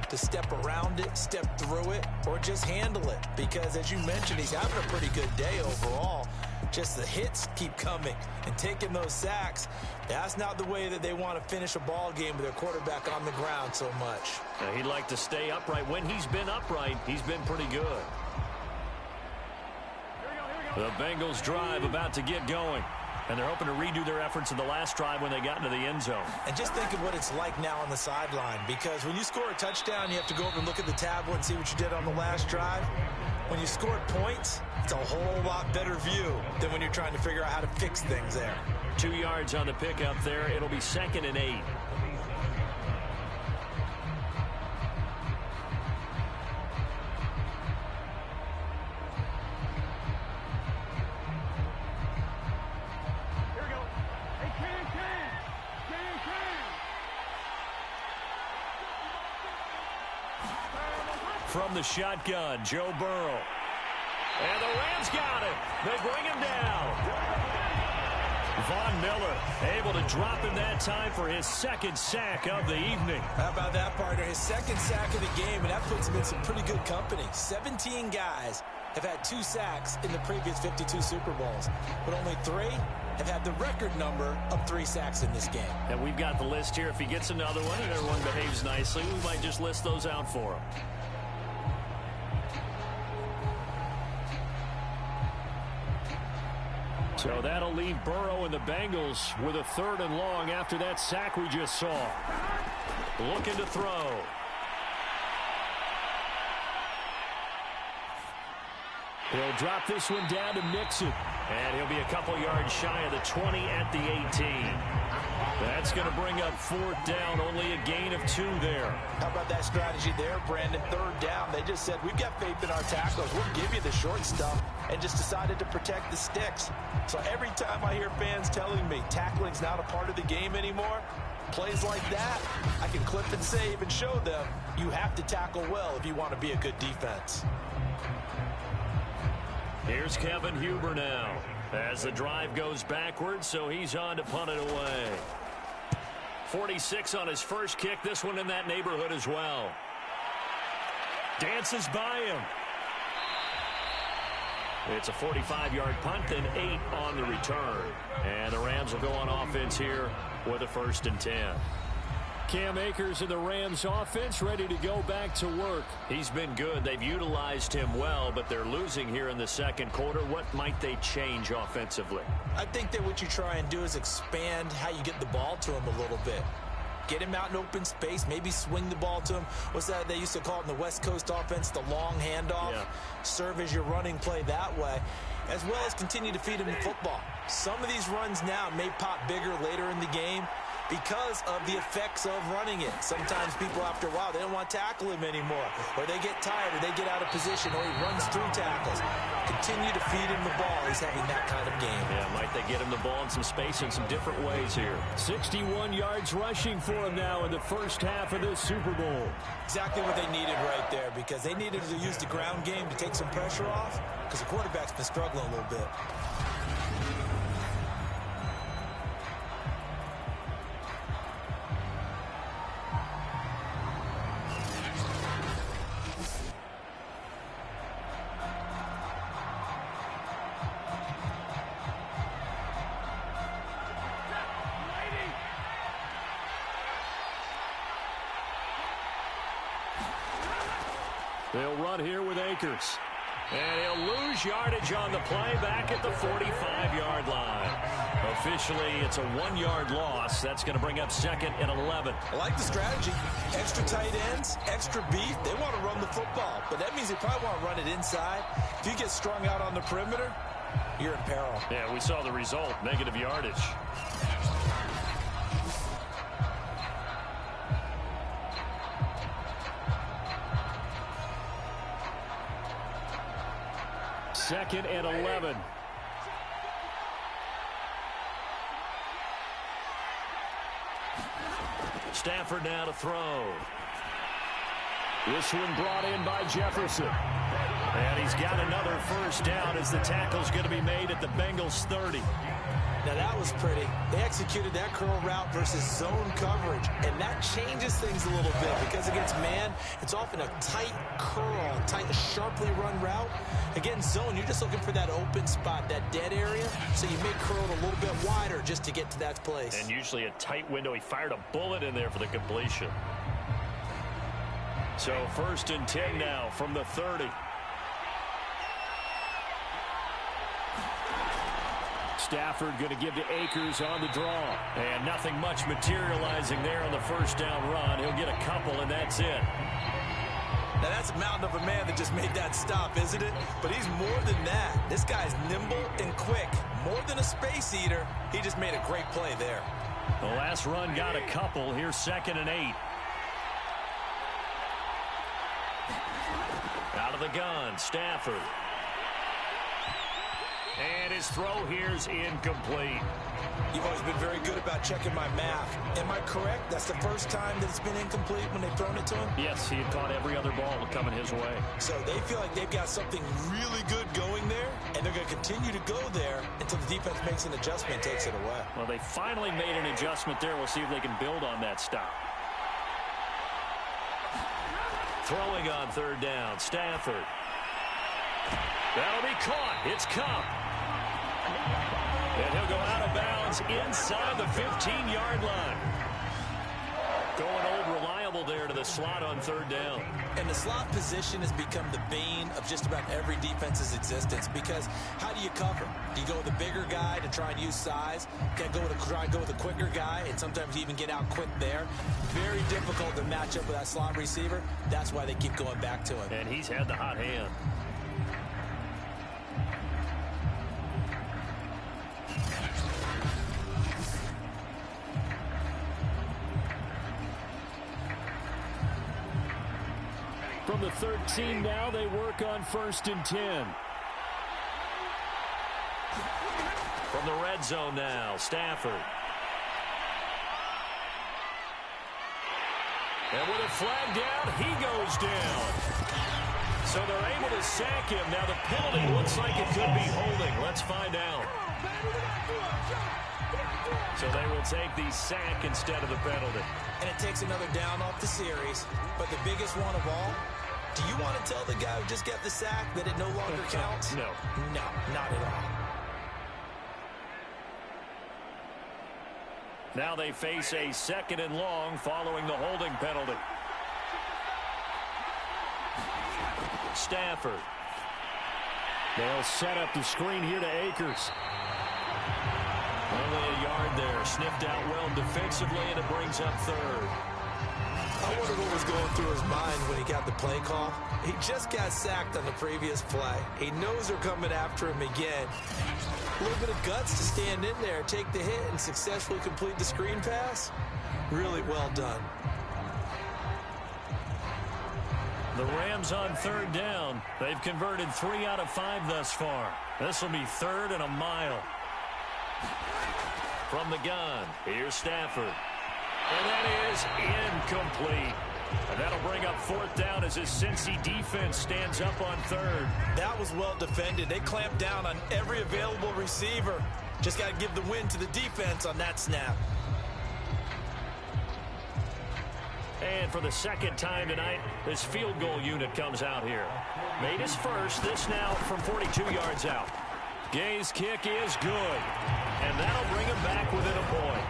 to step around it, step through it, or just handle it. Because as you mentioned, he's having a pretty good day overall. Just the hits keep coming and taking those sacks. That's not the way that they want to finish a ball game with their quarterback on the ground so much. Now, he'd like to stay upright. When he's been upright, he's been pretty good. The Bengals drive about to get going. And they're hoping to redo their efforts in the last drive when they got into the end zone. And just think of what it's like now on the sideline. Because when you score a touchdown, you have to go over and look at the tablet and see what you did on the last drive. When you scored points, it's a whole lot better view than when you're trying to figure out how to fix things there. 2 yards on the pickup there. It'll be 2nd and 8. From the shotgun, Joe Burrow. And the Rams got it. They bring him down. Von Miller able to drop him that time for his 2nd sack of the evening. How about that, partner? His 2nd sack of the game, and that puts him in some pretty good company. 17 guys have had 2 sacks in the previous 52 Super Bowls, but only 3 have had the record number of 3 sacks in this game. And we've got the list here. If he gets another one and everyone behaves nicely, we might just list those out for him. So that'll leave Burrow and the Bengals with a 3rd and long after that sack we just saw. Looking to throw. He'll drop this one down to Mixon. And he'll be a couple yards shy of the 20 at the 18. That's going to bring up 4th down. Only a gain of 2 there. How about that strategy there, Brandon? 3rd down. They just said, we've got faith in our tackles. We'll give you the short stuff, and just decided to protect the sticks. So every time I hear fans telling me tackling's not a part of the game anymore, plays like that, I can clip and save and show them you have to tackle well if you want to be a good defense. Here's Kevin Huber now as the drive goes backwards, so he's on to punt it away. 46 on his first kick. This one in that neighborhood as well. Dances by him. It's a 45-yard punt, then 8 on the return. And the Rams will go on offense here with a 1st and 10. Cam Akers and the Rams offense ready to go back to work. He's been good. They've utilized him well, but they're losing here in the 2nd quarter. What might they change offensively? I think that what you try and do is expand how you get the ball to him a little bit. Get him out in open space, maybe swing the ball to him. What's that they used to call it in the West Coast offense, the long handoff? Yeah. Serve as your running play that way, as well as continue to feed him the football. Some of these runs now may pop bigger later in the game because of the effects of running it. Sometimes people, after a while, they don't want to tackle him anymore, or they get tired, or they get out of position, or he runs through tackles. Continue to feed him the ball. He's having that kind of game. Yeah, might they get him the ball in some space in some different ways here. 61 yards rushing for him now in the first half of this Super Bowl. Exactly what they needed right there, because they needed to use the ground game to take some pressure off, because the quarterback's been struggling a little bit. They'll run here with Akers. And he'll lose yardage on the play back at the 45-yard line. Officially, it's a 1-yard loss. That's going to bring up 2nd and 11. I like the strategy. Extra tight ends, extra beef. They want to run the football, but that means they probably want to run it inside. If you get strung out on the perimeter, you're in peril. Yeah, we saw the result, negative yardage. 2nd and 11. Stafford now to throw. This one brought in by Jefferson. And he's got another first down as the tackle's going to be made at the Bengals 30. Now that was pretty. They executed that curl route versus zone coverage, and that changes things a little bit because against man, it's often a tight curl, tight, sharply run route. Against zone, you're just looking for that open spot, that dead area, so you may curl it a little bit wider just to get to that place. And usually a tight window. He fired a bullet in there for the completion. So 1st and 10 now from the 30. Stafford going to give to Akers on the draw. And nothing much materializing there on the first down run. He'll get a couple, and that's it. Now, that's a mountain of a man that just made that stop, isn't it? But he's more than that. This guy's nimble and quick. More than a space eater. He just made a great play there. The last run got a couple. Here's 2nd and 8. Out of the gun, Stafford. And his throw here's incomplete. You've always been very good about checking my math. Am I correct? That's the first time that it's been incomplete when they've thrown it to him? Yes, he had caught every other ball coming his way. So they feel like they've got something really good going there, and they're going to continue to go there until the defense makes an adjustment and takes it away. Well, they finally made an adjustment there. We'll see if they can build on that stop. Throwing on 3rd down, Stafford. That'll be caught. It's Cup. And he'll go out of bounds inside the 15-yard line. Going old reliable there to the slot on 3rd down. And the slot position has become the bane of just about every defense's existence because how do you cover? Do you go with a bigger guy to try and use size? Can I try and go with a quicker guy and sometimes even get out quick there? Very difficult to match up with that slot receiver. That's why they keep going back to him. And he's had the hot hand. From the 13 now, they work on 1st and 10. From the red zone now, Stafford. And with a flag down, he goes down. So they're able to sack him. Now the penalty looks like it could be holding. Let's find out. So they will take the sack instead of the penalty. And it takes another down off the series. But the biggest one of all, do you want to tell the guy who just got the sack that it no longer counts? No. No, not at all. Now they face a 2nd and long following the holding penalty. Stafford. They'll set up the screen here to Akers. Only a yard there. Sniffed out well defensively, and it brings up 3rd. I wonder what was going through his mind when he got the play call. He just got sacked on the previous play. He knows they're coming after him again. A little bit of guts to stand in there, take the hit, and successfully complete the screen pass. Really well done. The Rams on 3rd down. They've converted 3 out of 5 thus far. This will be 3rd and a mile. From the gun, here's Stafford. And that is incomplete. And that'll bring up 4th down as his Cincy defense stands up on 3rd. That was well defended. They clamped down on every available receiver. Just got to give the win to the defense on that snap. And for the 2nd time tonight, this field goal unit comes out here. Made his first, this now from 42 yards out. Gay's kick is good. And that'll bring him back within a point.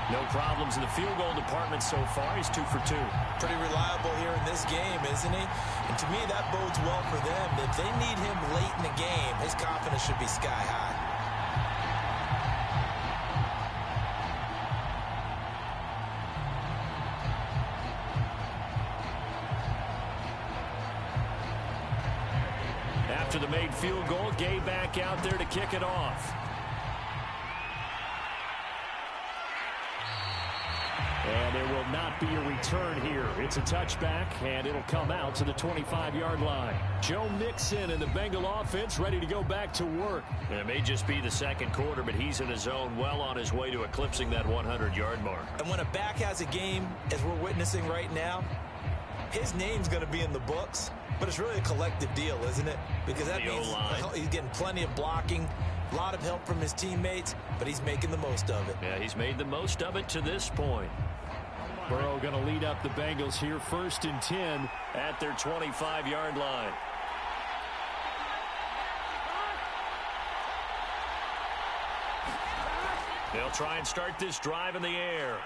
No problems in the field goal department so far. He's 2 for 2. Pretty reliable here in this game, isn't he? And to me, that bodes well for them. If they need him late in the game, his confidence should be sky high. After the made field goal, Gay back out there to kick it off. And there will not be a return here. It's a touchback, and it'll come out to the 25-yard line. Joe Mixon and the Bengal offense ready to go back to work. And it may just be the second quarter, but he's in his zone, well on his way to eclipsing that 100-yard mark. And when a back has a game, as we're witnessing right now, his name's going to be in the books, but it's really a collective deal, isn't it? Because that means he's getting plenty of blocking, a lot of help from his teammates, but he's making the most of it. Yeah, he's made the most of it to this point. Burrow going to lead up the Bengals here, 1st and 10 at their 25-yard line. They'll try and start this drive in the air.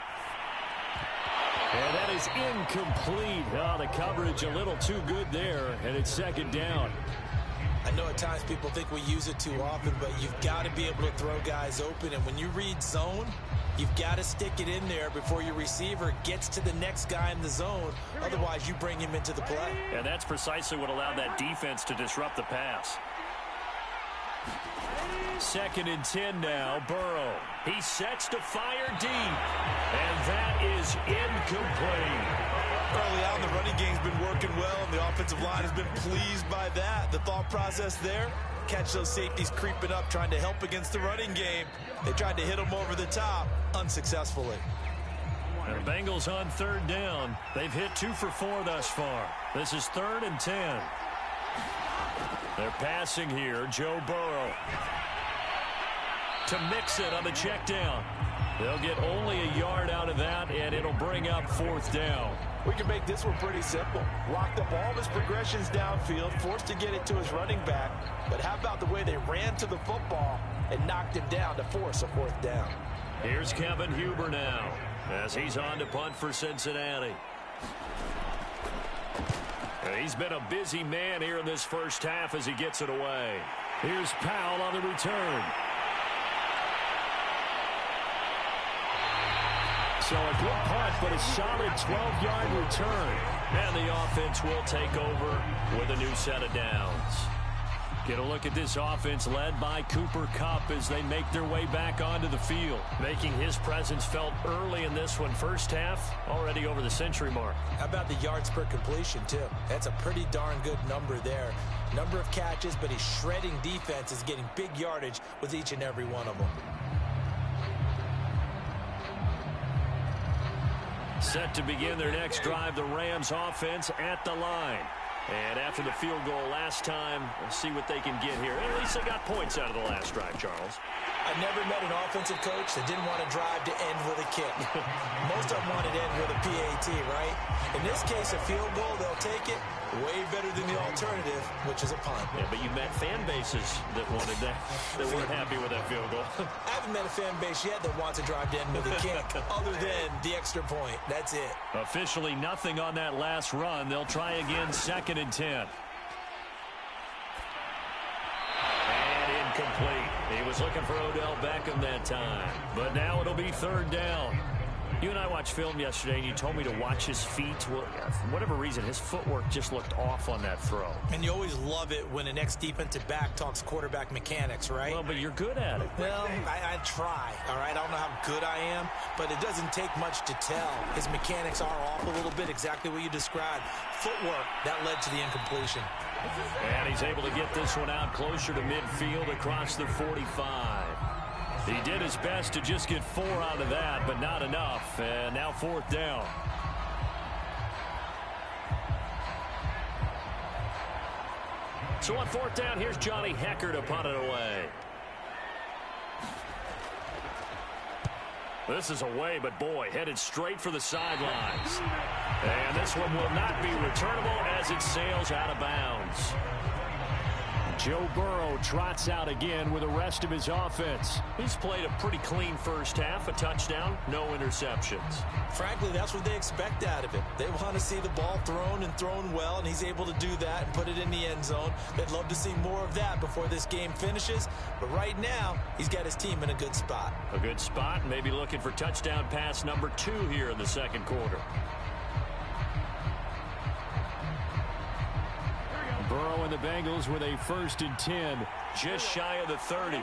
And that is incomplete. Oh, the coverage a little too good there, and it's 2nd down. I know at times people think we use it too often, but you've got to be able to throw guys open. And when you read zone, you've got to stick it in there before your receiver gets to the next guy in the zone. Otherwise, you bring him into the play. And that's precisely what allowed that defense to disrupt the pass. 2nd and 10 now, Burrow. He sets to fire deep, and that is incomplete. Early on, the running game's been working well, and the offensive line has been pleased by that. The thought process there, catch those safeties creeping up, trying to help against the running game. They tried to hit them over the top, unsuccessfully. And the Bengals on 3rd down. They've hit 2 for 4 thus far. This is 3rd and 10. They're passing here, Joe Burrow. To Mixon on the check down. They'll get only a yard out of that, and it'll bring up 4th down. We can make this one pretty simple. Locked up all of his progressions downfield, forced to get it to his running back. But how about the way they ran to the football and knocked him down to force a 4th down? Here's Kevin Huber now as he's on to punt for Cincinnati. And he's been a busy man here in this first half as he gets it away. Here's Powell on the return. So a good punt, but a solid 12-yard return. And the offense will take over with a new set of downs. Get a look at this offense led by Cooper Kupp as they make their way back onto the field. Making his presence felt early in this one. First half, already over the century mark. How about the yards per completion, too? That's a pretty darn good number there. Number of catches, but he's shredding defenses, getting big yardage with each and every one of them. Set to begin their next drive, the Rams offense at the line. And after the field goal last time, let's see what they can get here. At least they got points out of the last drive, Charles. I've never met an offensive coach that didn't want to drive to end with a kick. Most of them wanted to end with a PAT, right? In this case, a field goal, they'll take it. Way better than the alternative, which is a punt. Yeah, but you met fan bases that wanted that, that weren't happy with that field goal. I haven't met a fan base yet that wants to drive to end with a kick, other than the extra point. That's it. Officially nothing on that last run. They'll try again, 2nd and 10. And incomplete. He was looking for Odell Beckham that time. But now it'll be 3rd down. You and I watched film yesterday, and you told me to watch his feet. Well, for whatever reason, his footwork just looked off on that throw. And you always love it when an ex-defensive back talks quarterback mechanics, right? Well, but you're good at it. Well, I try, all right? I don't know how good I am, but it doesn't take much to tell. His mechanics are off a little bit, exactly what you described. Footwork, that led to the incompletion. And he's able to get this one out closer to midfield across the 45. He did his best to just get 4 out of that, but not enough. And now 4th down. So on 4th down, here's Johnny Hecker to punt it away. This is away, but boy, headed straight for the sidelines. And this one will not be returnable as it sails out of bounds. Joe Burrow trots out again with the rest of his offense. He's played a pretty clean first half, a touchdown, no interceptions. Frankly, that's what they expect out of him. They want to see the ball thrown and thrown well, and he's able to do that and put it in the end zone. They'd love to see more of that before this game finishes, but right now, he's got his team in a good spot. A good spot, maybe looking for touchdown pass number 2 here in the second quarter. Burrow and the Bengals with a 1st and 10. Just shy of the 30.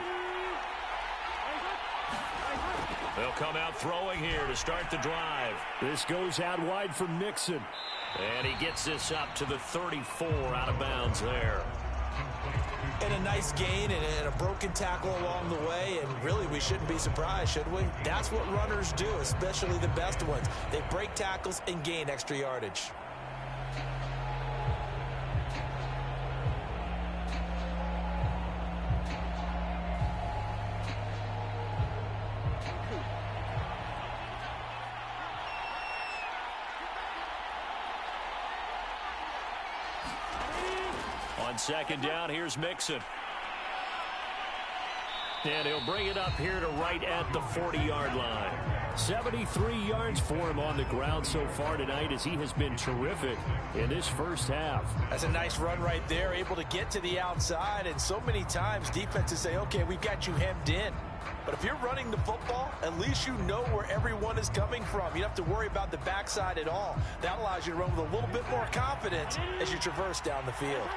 They'll come out throwing here to start the drive. This goes out wide for Mixon. And he gets this up to the 34 out of bounds there. And a nice gain and a broken tackle along the way, and really we shouldn't be surprised, should we? That's what runners do, especially the best ones. They break tackles and gain extra yardage. On second down, here's Mixon. And he'll bring it up here to right at the 40-yard line. 73 yards for him on the ground so far tonight as he has been terrific in this first half. That's a nice run right there, able to get to the outside. And so many times defenses say, okay, we've got you hemmed in. But if you're running the football, at least you know where everyone is coming from. You don't have to worry about the backside at all. That allows you to run with a little bit more confidence as you traverse down the field.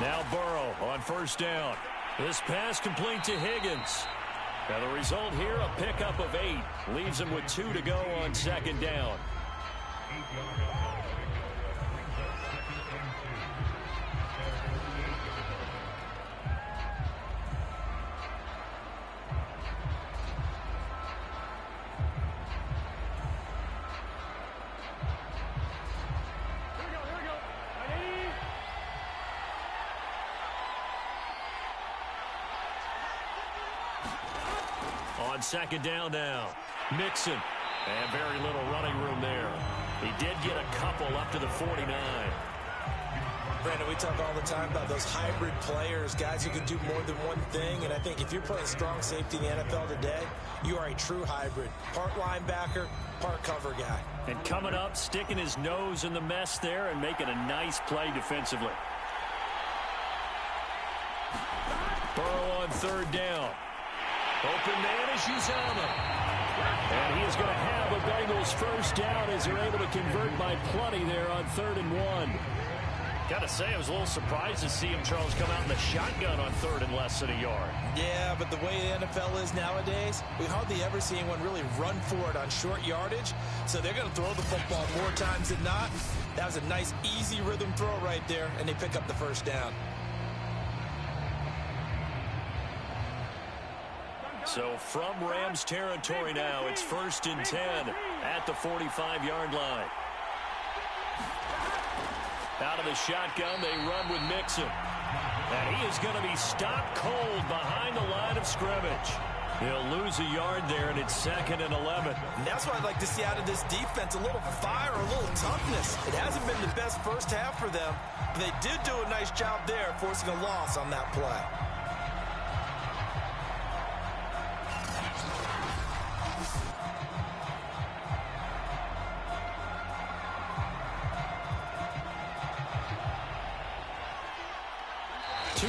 Now Burrow on first down. This pass complete to Higgins. Now the result here, a pickup of 8. Leaves him with 2 to go on second down. On second down now, Mixon. And very little running room there. He did get a couple up to the 49. Brandon, we talk all the time about those hybrid players, guys who can do more than one thing. And I think if you're playing strong safety in the NFL today, you are a true hybrid. Part linebacker, part cover guy. And coming up, sticking his nose in the mess there and making a nice play defensively. Burrow on third down. Open man is Uzama. And he is going to have a Bengals first down as they're able to convert by plenty there on 3rd and 1. Got to say, I was a little surprised to see him, Charles, come out in the shotgun on 3rd and less than a yard. Yeah, but the way the NFL is nowadays, we hardly ever see anyone really run for it on short yardage. So they're going to throw the football more times than not. That was a nice, easy rhythm throw right there, and they pick up the first down. So from Rams territory now, it's 1st and 10 at the 45-yard line. Out of the shotgun, they run with Mixon. And he is going to be stopped cold behind the line of scrimmage. He'll lose a yard there, and it's 2nd and 11. And that's what I'd like to see out of this defense, a little fire, a little toughness. It hasn't been the best first half for them, but they did do a nice job there forcing a loss on that play.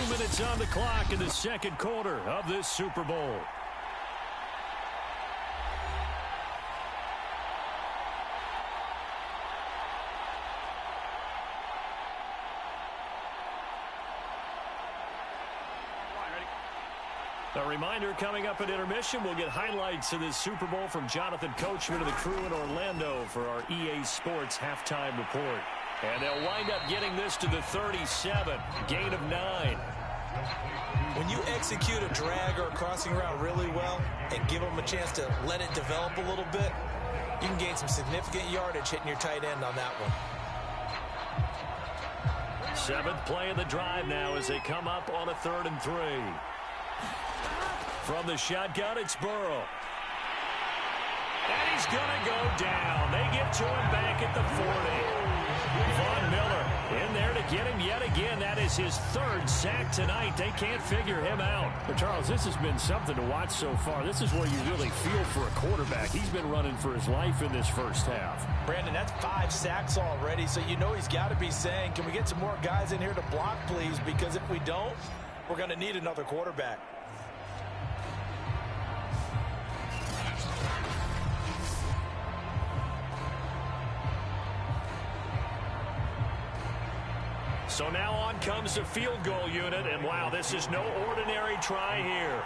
Minutes on the clock in the second quarter of this Super Bowl. A reminder, coming up at intermission, we'll get highlights of this Super Bowl from Jonathan Coachman and the crew in Orlando for our EA Sports halftime report. And they'll wind up getting this to the 37, gain of 9. When you execute a drag or a crossing route really well and give them a chance to let it develop a little bit, you can gain some significant yardage hitting your tight end on that one. 7th play of the drive now as they come up on a 3rd and 3. From the shotgun, it's Burrow. And he's going to go down. They get to him back at the 40. Von Miller in there to get him yet again. That is his 3rd sack tonight. They can't figure him out. But Charles, this has been something to watch so far. This is where you really feel for a quarterback. He's been running for his life in this first half. Brandon, that's 5 sacks already, so you know he's got to be saying, can we get some more guys in here to block, please? Because if we don't, we're going to need another quarterback. So now on comes the field goal unit, and wow, this is no ordinary try here.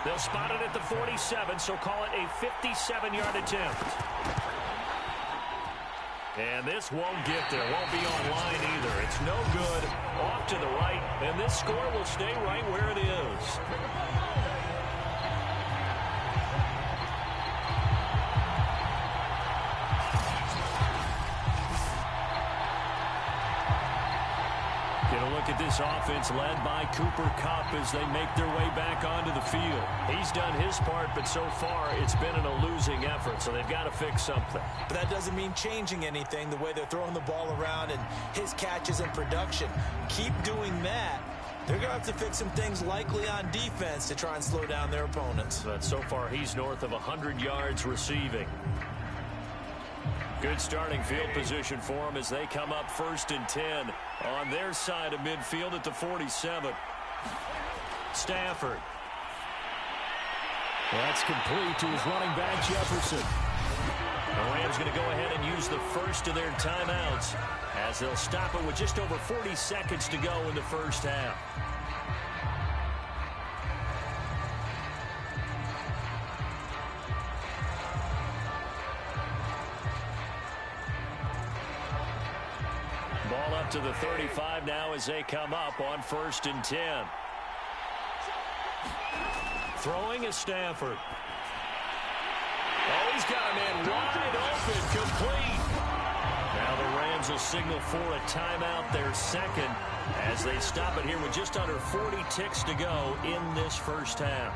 They'll spot it at the 47, so call it a 57-yard attempt. And this won't get there, won't be on line either. It's no good, off to the right, and this score will stay right where it is. At this offense led by Cooper Kupp as they make their way back onto the field. He's done his part, but so far it's been a losing effort, so they've got to fix something. But that doesn't mean changing anything, the way they're throwing the ball around and his catches and production. Keep doing that. They're going to have to fix some things likely on defense to try and slow down their opponents. But so far he's north of 100 yards receiving. Good starting field position for them as they come up 1st and 10 on their side of midfield at the 47. Stafford. That's complete to his running back, Jefferson. The Rams going to go ahead and use the first of their timeouts as they'll stop it with just over 40 seconds to go in the first half. Ball up to the 35 now as they come up on 1st and 10. Throwing is Stafford. Oh, he's got a man wide open, complete. Now the Rams will signal for a timeout, their second, as they stop it here with just under 40 ticks to go in this first half.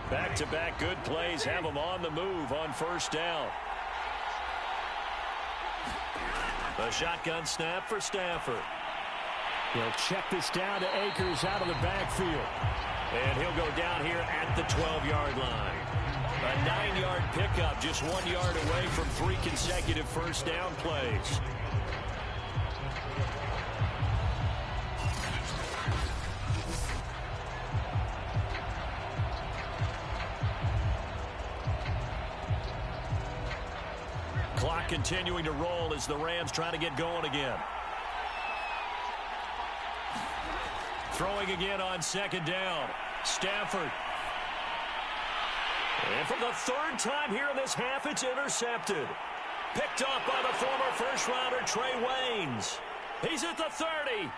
Back-to-back good plays have them on the move on 1st down. A shotgun snap for Stafford. He'll check this down to Akers out of the backfield. And he'll go down here at the 12-yard line. A 9-yard pickup, just 1 yard away from 3 consecutive first down plays. Clock continuing to roll as the Rams try to get going again. Throwing again on 2nd down. Stafford. And for the 3rd time here in this half, it's intercepted. Picked off by the former first-rounder Trey Waynes. He's at the 30.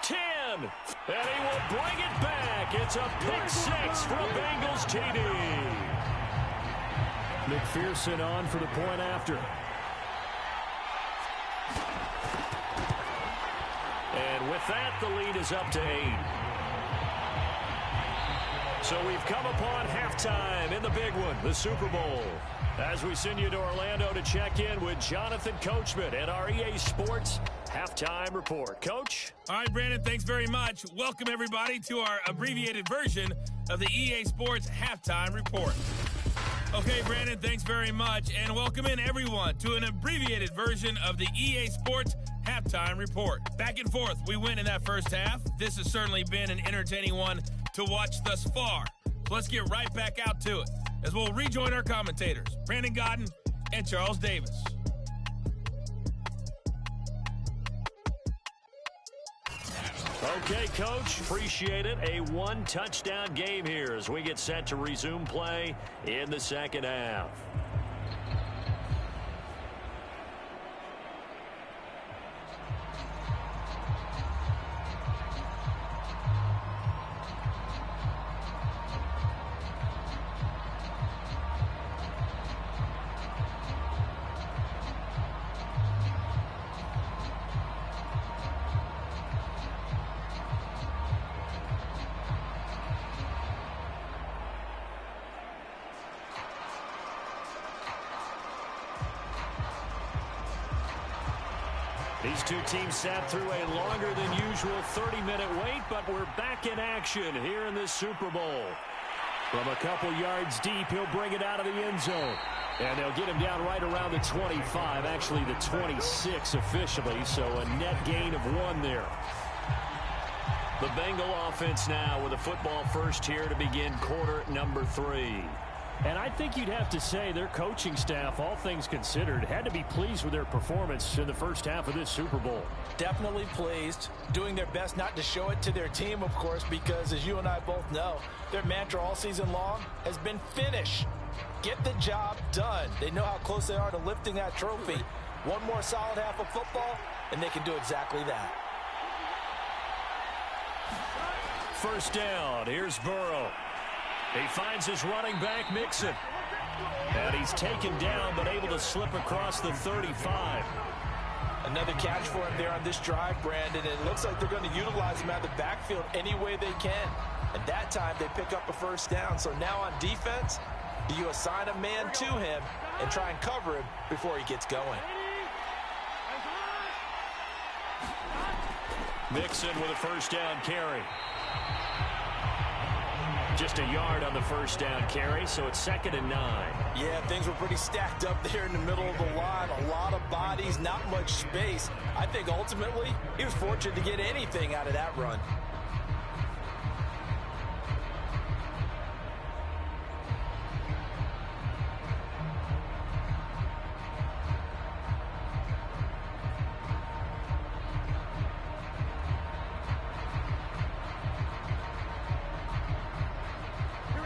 10. And he will bring it back. It's a pick 6 for a Bengals TD. McPherson on for the point after. And with that, the lead is up to 8. So we've come upon halftime in the big one, the Super Bowl. As we send you to Orlando to check in with Jonathan Coachman and our EA Sports Halftime Report. Coach? All right, Brandon, thanks very much. Welcome, everybody, to our abbreviated version of the EA Sports Halftime Report. Okay, Brandon, thanks very much, and welcome in everyone to an abbreviated version of the EA Sports Halftime Report. Back and forth, we win in that first half. This has certainly been an entertaining one to watch thus far. So let's get right back out to it as we'll rejoin our commentators, Brandon Godden and Charles Davis. Okay, Coach, appreciate it. A 1-touchdown game here as we get set to resume play in the second half. These two teams sat through a longer than usual 30-minute wait, but we're back in action here in this Super Bowl. From a couple yards deep, he'll bring it out of the end zone. And they'll get him down right around the 25, actually the 26 officially, so a net gain of 1 there. The Bengal offense now with a football first here to begin quarter number 3. And I think you'd have to say their coaching staff, all things considered, had to be pleased with their performance in the first half of this Super Bowl. Definitely pleased, doing their best not to show it to their team, of course, because as you and I both know, their mantra all season long has been finish. Get the job done. They know how close they are to lifting that trophy. One more solid half of football, and they can do exactly that. First down, here's Burrow. He finds his running back, Mixon. And he's taken down, but able to slip across the 35. Another catch for him there on this drive, Brandon. And it looks like they're going to utilize him out of the backfield any way they can. And that time they pick up a first down. So now on defense, do you assign a man to him and try and cover him before he gets going? Mixon with a first down carry. Just a yard on the first down carry, so it's 2nd and 9. Yeah, things were pretty stacked up there in the middle of the line. A lot of bodies, not much space. I think ultimately he was fortunate to get anything out of that run.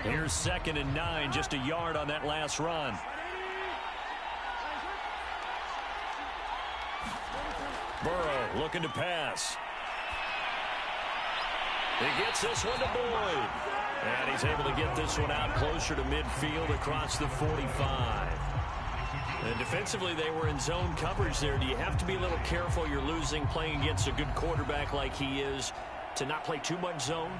Here's 2nd and 9, just a yard on that last run. Burrow looking to pass. He gets this one to Boyd. And he's able to get this one out closer to midfield across the 45. And defensively, they were in zone coverage there. Do you have to be a little careful? You're losing playing against a good quarterback like he is to not play too much zone?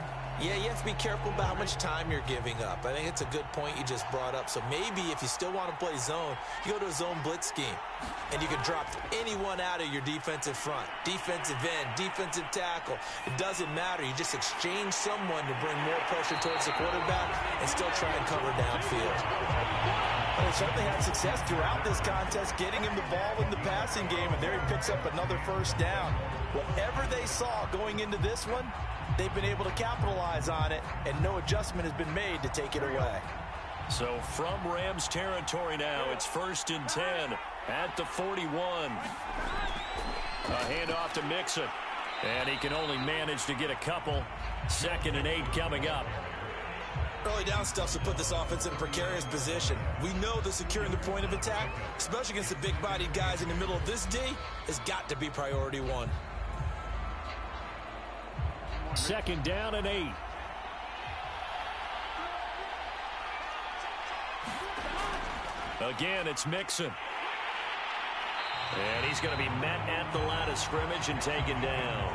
Yeah, you have to be careful about how much time you're giving up. I think it's a good point you just brought up. So maybe if you still want to play zone, you go to a zone blitz scheme. And you can drop anyone out of your defensive front. Defensive end, defensive tackle. It doesn't matter. You just exchange someone to bring more pressure towards the quarterback and still try and cover downfield. Well, they certainly had success throughout this contest, getting him the ball in the passing game, and there he picks up another first down. Whatever they saw going into this one, they've been able to capitalize on it, and no adjustment has been made to take it away. So from Rams territory now, it's 1st and 10 at the 41. A handoff to Mixon, and he can only manage to get a couple. 2nd and 8 coming up. Early down stuffs to put this offense in a precarious position. We know that securing the point of attack, especially against the big-bodied guys in the middle of this D, has got to be priority 1. 2nd down and 8. Again, it's Mixon. And he's going to be met at the line of scrimmage and taken down.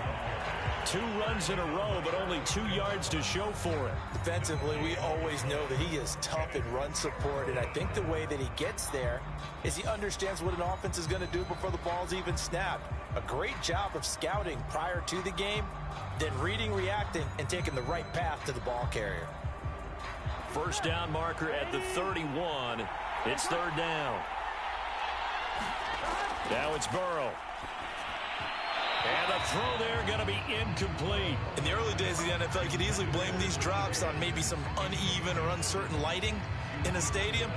2 runs in a row, but only 2 yards to show for it. Defensively, we always know that he is tough in run support, and I think the way that he gets there is he understands what an offense is going to do before the ball's even snapped. A great job of scouting prior to the game, then reading, reacting, and taking the right path to the ball carrier. First down marker at the 31. It's 3rd down. Now it's Burrow. And the throw there going to be incomplete. In the early days of the NFL, you could easily blame these drops on maybe some uneven or uncertain lighting in a stadium.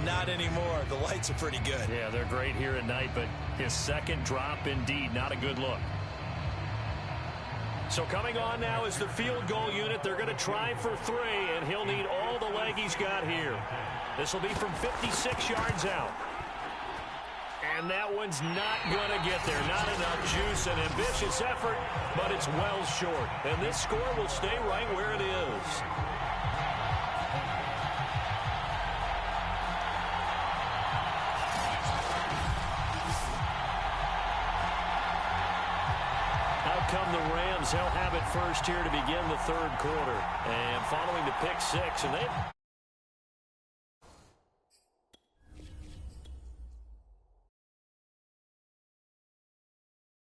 Not anymore. The lights are pretty good. Yeah, they're great here at night, but his second drop, indeed, not a good look. So coming on now is the field goal unit. They're going to try for 3, and he'll need all the leg he's got here. This will be from 56 yards out. And that one's not going to get there. Not enough juice, an ambitious effort, but it's well short. And this score will stay right where it is. Out come the Rams. They'll have it first here to begin the 3rd quarter. And following the pick 6, and they've